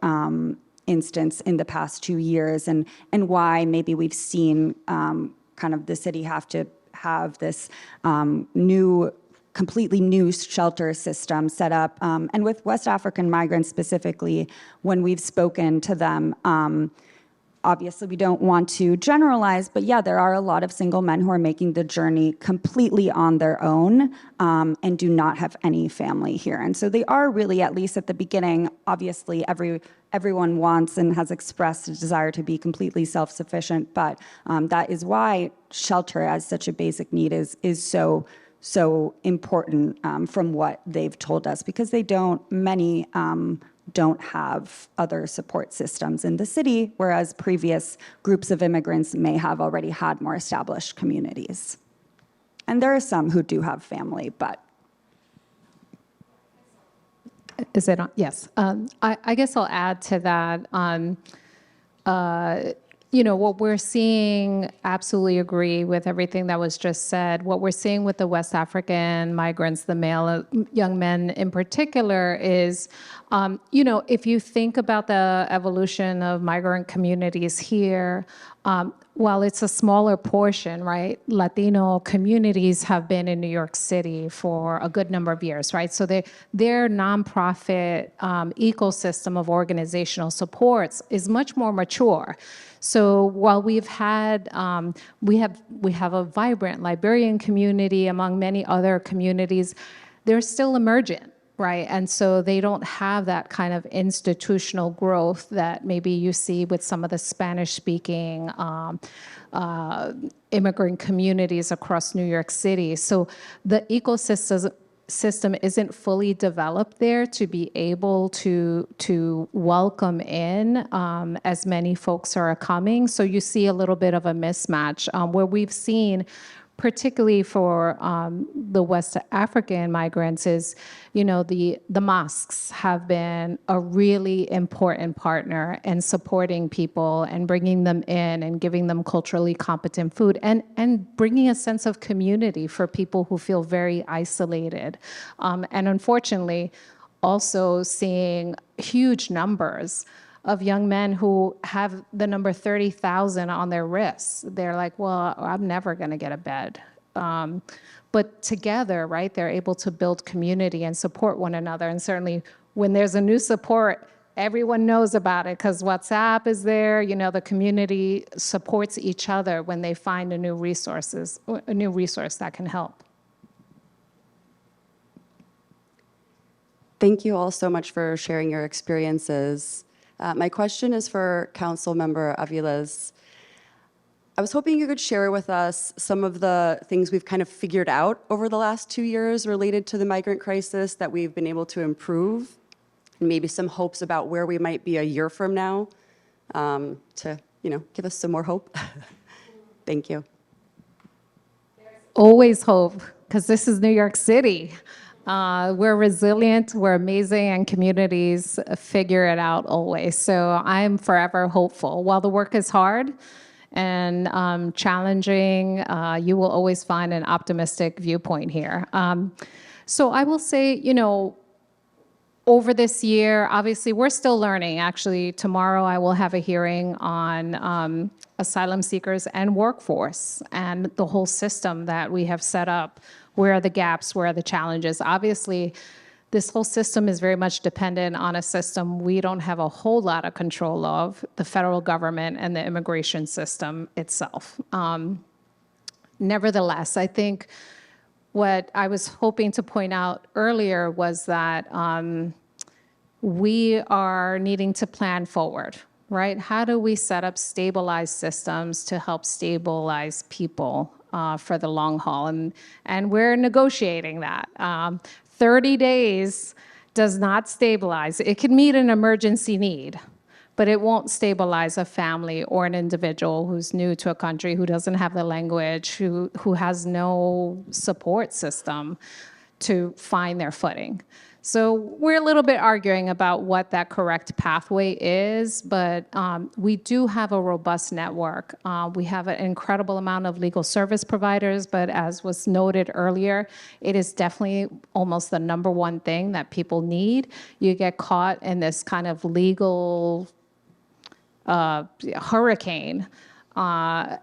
E: instance in the past 2 years, and why maybe we've seen kind of the city have to have this completely new shelter system set up. And with West African migrants specifically, when we've spoken to them, obviously, we don't want to generalize, but yeah, there are a lot of single men who are making the journey completely on their own and do not have any family here. And so they are really, at least at the beginning, obviously everyone wants and has expressed a desire to be completely self-sufficient, but that is why shelter as such a basic need is so important from what they've told us, because many don't have other support systems in the city, whereas previous groups of immigrants may have already had more established communities. And there are some who do have family, but.
F: Is it on? Yes. I guess I'll add to that. What we're seeing, absolutely agree with everything that was just said. What we're seeing with the West African migrants, the male young men in particular, is, if you think about the evolution of migrant communities here, while it's a smaller portion, right, Latino communities have been in New York City for a good number of years, right? So their nonprofit ecosystem of organizational supports is much more mature. So while we've had, we have a vibrant Liberian community among many other communities, they're still emergent, right? And so they don't have that kind of institutional growth that maybe you see with some of the Spanish-speaking immigrant communities across New York City. So the ecosystem isn't fully developed there to be able to welcome in as many folks are coming. So you see a little bit of a mismatch where we've seen, particularly for the West African migrants, is, the mosques have been a really important partner in supporting people and bringing them in and giving them culturally competent food and bringing a sense of community for people who feel very isolated. And unfortunately, also seeing huge numbers of young men who have the number 30,000 on their wrists. They're like, well, I'm never going to get a bed. But together, right, they're able to build community and support one another. And certainly when there's a new support, everyone knows about it because WhatsApp is there. The community supports each other when they find a new resource that can help.
J: Thank you all so much for sharing your experiences. My question is for Council Member Avilés. I was hoping you could share with us some of the things we've kind of figured out over the last 2 years related to the migrant crisis that we've been able to improve, and maybe some hopes about where we might be a year from now to, give us some more hope. Thank you.
F: There's always hope, because this is New York City. We're resilient, we're amazing, and communities figure it out always. So I'm forever hopeful. While the work is hard and challenging, you will always find an optimistic viewpoint here. So I will say, over this year, obviously, we're still learning. Actually, tomorrow I will have a hearing on asylum seekers and workforce and the whole system that we have set up. Where are the gaps? Where are the challenges? Obviously, this whole system is very much dependent on a system we don't have a whole lot of control of, the federal government and the immigration system itself. Nevertheless, I think what I was hoping to point out earlier was that we are needing to plan forward, right? How do we set up stabilized systems to help stabilize people for the long haul? And we're negotiating that. 30 days does not stabilize. It can meet an emergency need, but it won't stabilize a family or an individual who's new to a country, who doesn't have the language, who has no support system to find their footing. So we're a little bit arguing about what that correct pathway is, but we do have a robust network. We have an incredible amount of legal service providers, but as was noted earlier, it is definitely almost the number one thing that people need. You get caught in this kind of legal hurricane. So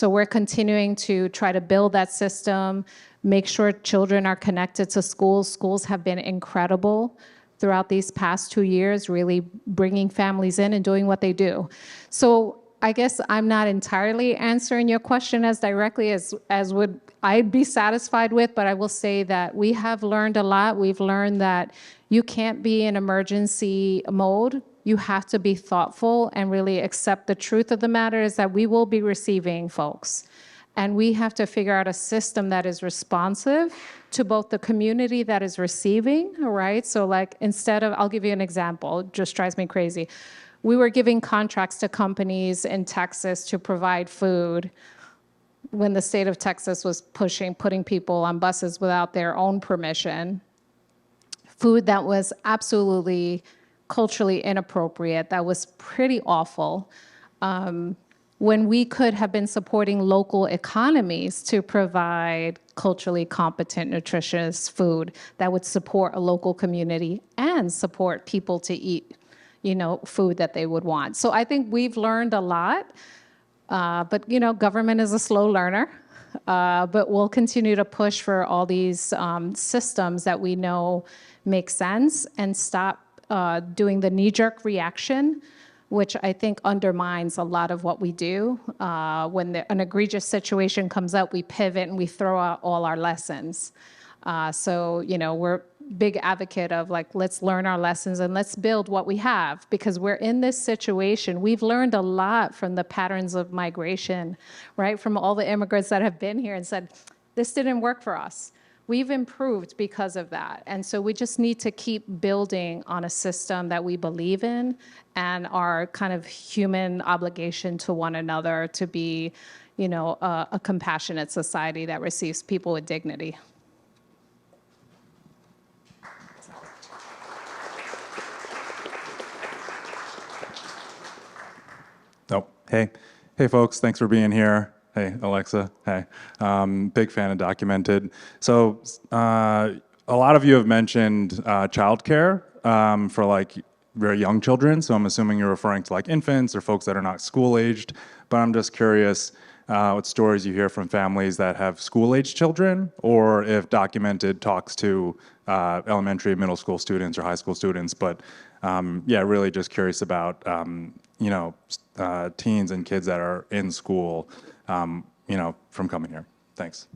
F: we're continuing to try to build that system, make sure children are connected to schools. Schools have been incredible throughout these past 2 years, really bringing families in and doing what they do. So I guess I'm not entirely answering your question as directly as would I'd be satisfied with, but I will say that we have learned a lot. We've learned that you can't be in emergency mode. You have to be thoughtful and really accept the truth of the matter is that we will be receiving folks. And we have to figure out a system that is responsive to both the community that is receiving, right? So like instead of, I'll give you an example, it just drives me crazy. We were giving contracts to companies in Texas to provide food when the state of Texas was putting people on buses without their own permission. Food that was absolutely culturally inappropriate, that was pretty awful. When we could have been supporting local economies to provide culturally competent, nutritious food that would support a local community and support people to eat, food that they would want. So I think we've learned a lot, but government is a slow learner. But we'll continue to push for all these systems that we know make sense and stop doing the knee-jerk reaction, which I think undermines a lot of what we do. When an egregious situation comes up, we pivot and we throw out all our lessons. So we're big advocate of let's learn our lessons and let's build what we have, because we're in this situation. We've learned a lot from the patterns of migration, right? From all the immigrants that have been here and said, this didn't work for us. We've improved because of that. And so we just need to keep building on a system that we believe in and our kind of human obligation to one another to be, a compassionate society that receives people with dignity.
K: Oh, hey, folks, thanks for being here. Hey, Alexa, hey. Big fan of Documented. So a lot of you have mentioned childcare for very young children. So I'm assuming you're referring to infants or folks that are not school-aged. But I'm just curious what stories you hear from families that have school-aged children, or if Documented talks to elementary, middle school students or high school students. But really just curious about teens and kids that are in school, from coming here. Thanks.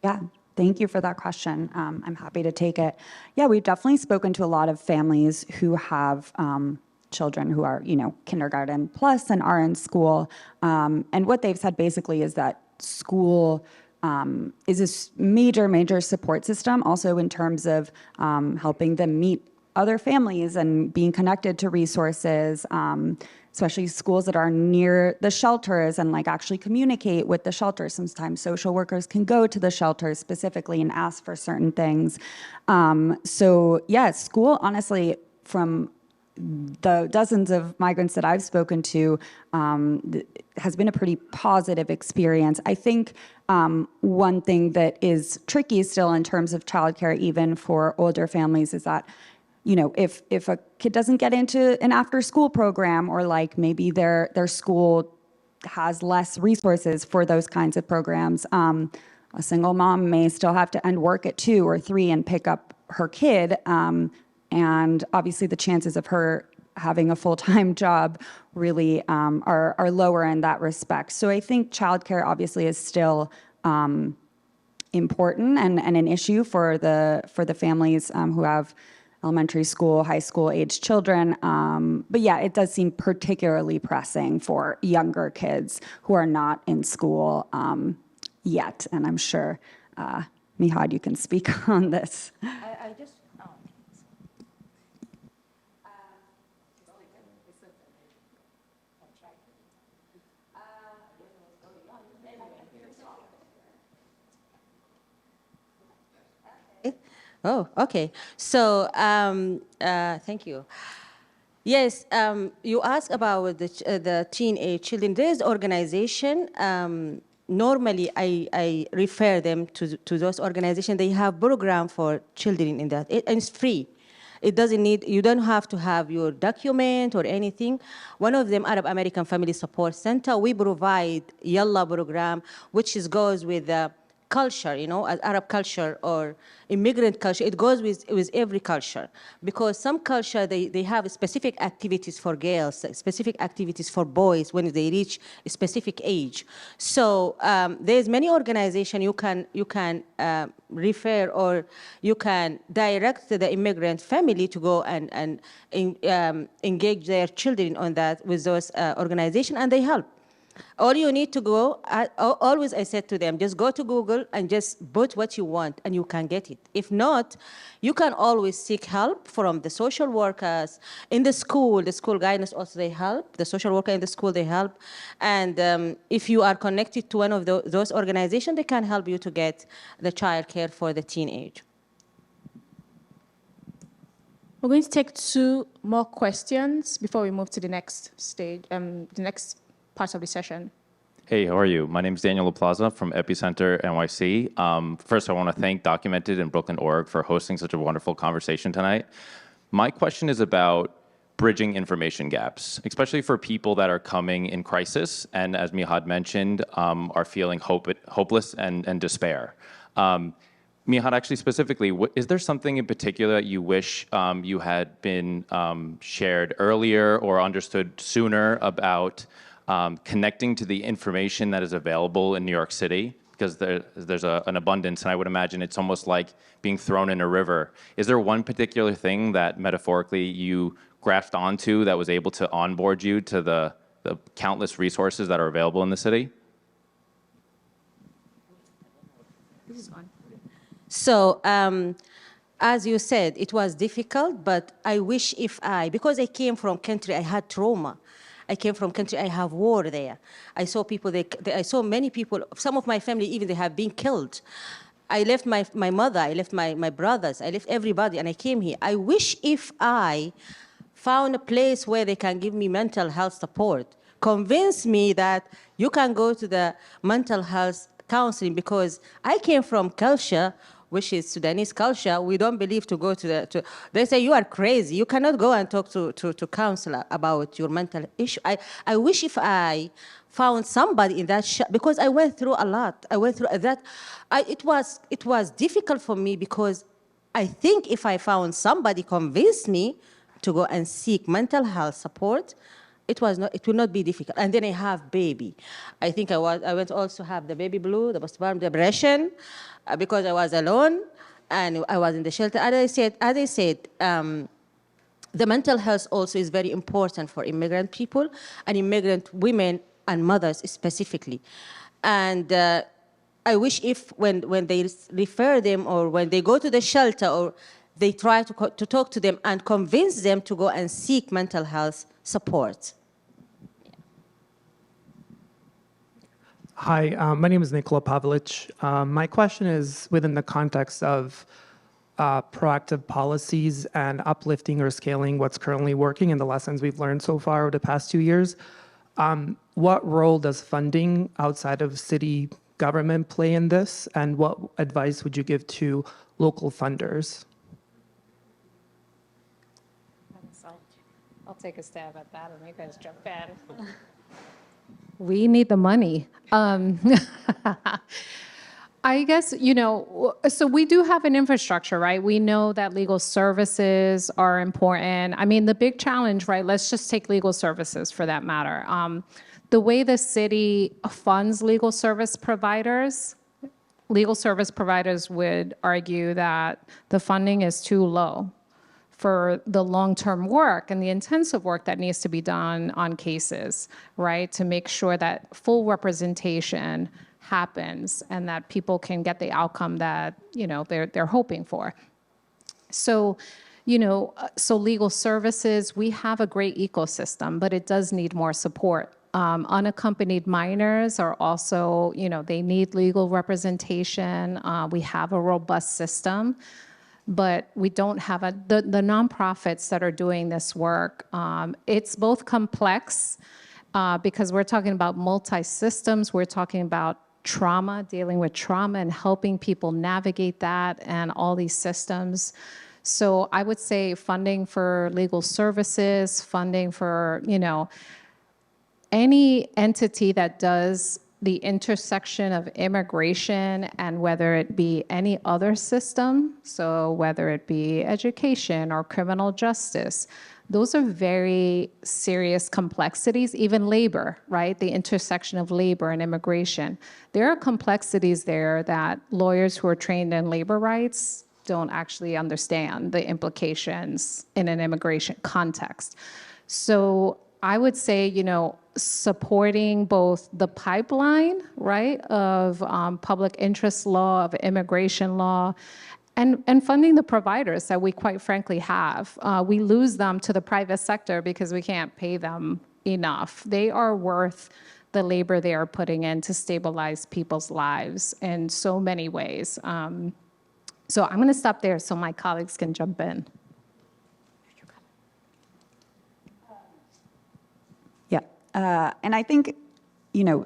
E: Yeah, thank you for that question. I'm happy to take it. Yeah, we've definitely spoken to a lot of families who have children who are, kindergarten plus and are in school. And what they've said basically is that school is a major support system, also in terms of helping them meet other families and being connected to resources, especially schools that are near the shelters and actually communicate with the shelters. Sometimes social workers can go to the shelters specifically and ask for certain things. So yeah, school, honestly, from the dozens of migrants that I've spoken to, has been a pretty positive experience. I think one thing that is tricky still in terms of childcare, even for older families, is that if a kid doesn't get into an after-school program, or maybe their school has less resources for those kinds of programs, a single mom may still have to end work at 2 or 3 and pick up her kid. And obviously the chances of her having a full-time job really are lower in that respect. So I think childcare obviously is still important and an issue for the families who have elementary school, high school age children. But yeah, it does seem particularly pressing for younger kids who are not in school yet. And I'm sure, Mihad, you can speak on this.
D: Oh, okay. So, thank you. Yes, you asked about the teenage children. There's organization. Normally, I refer them to those organizations. They have program for children in that, and it's free. It doesn't need, you don't have to have your document or anything. One of them, Arab American Family Support Center, we provide Yalla program, which goes with culture, you know, as Arab culture or immigrant culture. It goes with every culture, because some culture, they have specific activities for girls, specific activities for boys when they reach a specific age. So there's many organizations you can refer, or you can direct the immigrant family to go and engage their children on that with those organizations, and they help. All you need to go, always I said to them, just go to Google and just put what you want and you can get it. If not, you can always seek help from the social workers in the school guidance also they help, the social worker in the school they help. And if you are connected to one of those organizations, they can help you to get the child care for the teenage.
C: We're going to take 2 more questions before we move to the next stage, the next parts of the session.
L: Hey, how are you? My name is Daniel LaPlaza from Epicenter NYC. First, I want to thank Documented and Brooklyn.org for hosting such a wonderful conversation tonight. My question is about bridging information gaps, especially for people that are coming in crisis and, as Mihad mentioned, are feeling hopeless and despair. Mihad, actually specifically, is there something in particular that you wish you had been shared earlier or understood sooner about connecting to the information that is available in New York City? Because there's an abundance, and I would imagine it's almost like being thrown in a river. Is there one particular thing that metaphorically you grasped onto that was able to onboard you to the countless resources that are available in the city?
C: This is on.
D: So, as you said, it was difficult, but I wish because I came from country, I had trauma. I came from country, I have war there. I saw people, I saw many people, some of my family even, they have been killed. I left my mother, I left my brothers, I left everybody, and I came here. I wish if I found a place where they can give me mental health support, convince me that you can go to the mental health counseling, because I came from culture which is Sudanese culture. We don't believe to go to they say you are crazy. You cannot go and talk to counselor about your mental issue. I wish if I found somebody in that because I went through a lot. I went through that. It was difficult for me, because I think if I found somebody convinced me to go and seek mental health support, it will not be difficult. And then I have baby. I think I went also have the baby blue, the postpartum depression, because I was alone and I was in the shelter. As I said, the mental health also is very important for immigrant people and immigrant women and mothers specifically. And I wish if when they refer them, or when they go to the shelter, or they try to talk to them and convince them to go and seek mental health support.
M: Hi, my name is Nikola Pavlich. My question is within the context of proactive policies and uplifting or scaling what's currently working and the lessons we've learned so far over the past 2 years. What role does funding outside of city government play in this, and what advice would you give to local funders?
F: I'll take a stab at that, and you guys jump in. We need the money. I guess, so we do have an infrastructure, right? We know that legal services are important. I mean, the big challenge, right? Let's just take legal services for that matter. The way the city funds legal service providers would argue that the funding is too low for the long-term work and the intensive work that needs to be done on cases, right? To make sure that full representation happens and that people can get the outcome that, they're hoping for. So, so legal services, we have a great ecosystem, but it does need more support. Unaccompanied minors are also, they need legal representation. We have a robust system but we don't have the nonprofits that are doing this work. It's both complex because we're talking about multi-systems, we're talking about trauma, dealing with trauma and helping people navigate that and all these systems. So I would say funding for legal services, funding for, any entity that does the intersection of immigration and whether it be any other system, so whether it be education or criminal justice, those are very serious complexities, even labor, right? The intersection of labor and immigration. There are complexities there that lawyers who are trained in labor rights don't actually understand the implications in an immigration context. So I would say, supporting both the pipeline, right, of public interest law, of immigration law, and funding the providers that we quite frankly have. We lose them to the private sector because we can't pay them enough. They are worth the labor they are putting in to stabilize people's lives in so many ways. So I'm going to stop there so my colleagues can jump in.
E: And I think,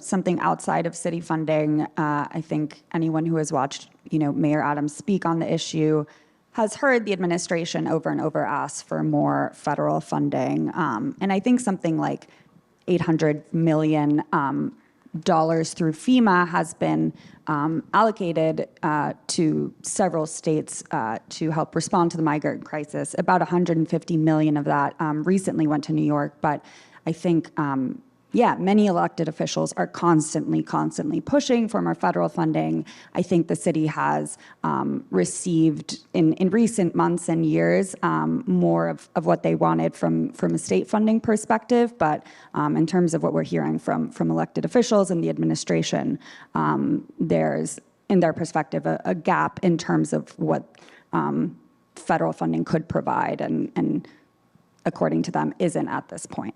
E: something outside of city funding, I think anyone who has watched, Mayor Adams speak on the issue has heard the administration over and over ask for more federal funding. And I think something like $800 million through FEMA has been allocated to several states to help respond to the migrant crisis. About $150 million of that recently went to New York, but I think, many elected officials are constantly pushing for more federal funding. I think the city has received in recent months and years more of what they wanted from a state funding perspective. But in terms of what we're hearing from elected officials and the administration, there's, in their perspective, a gap in terms of what federal funding could provide, and according to them, isn't at this point.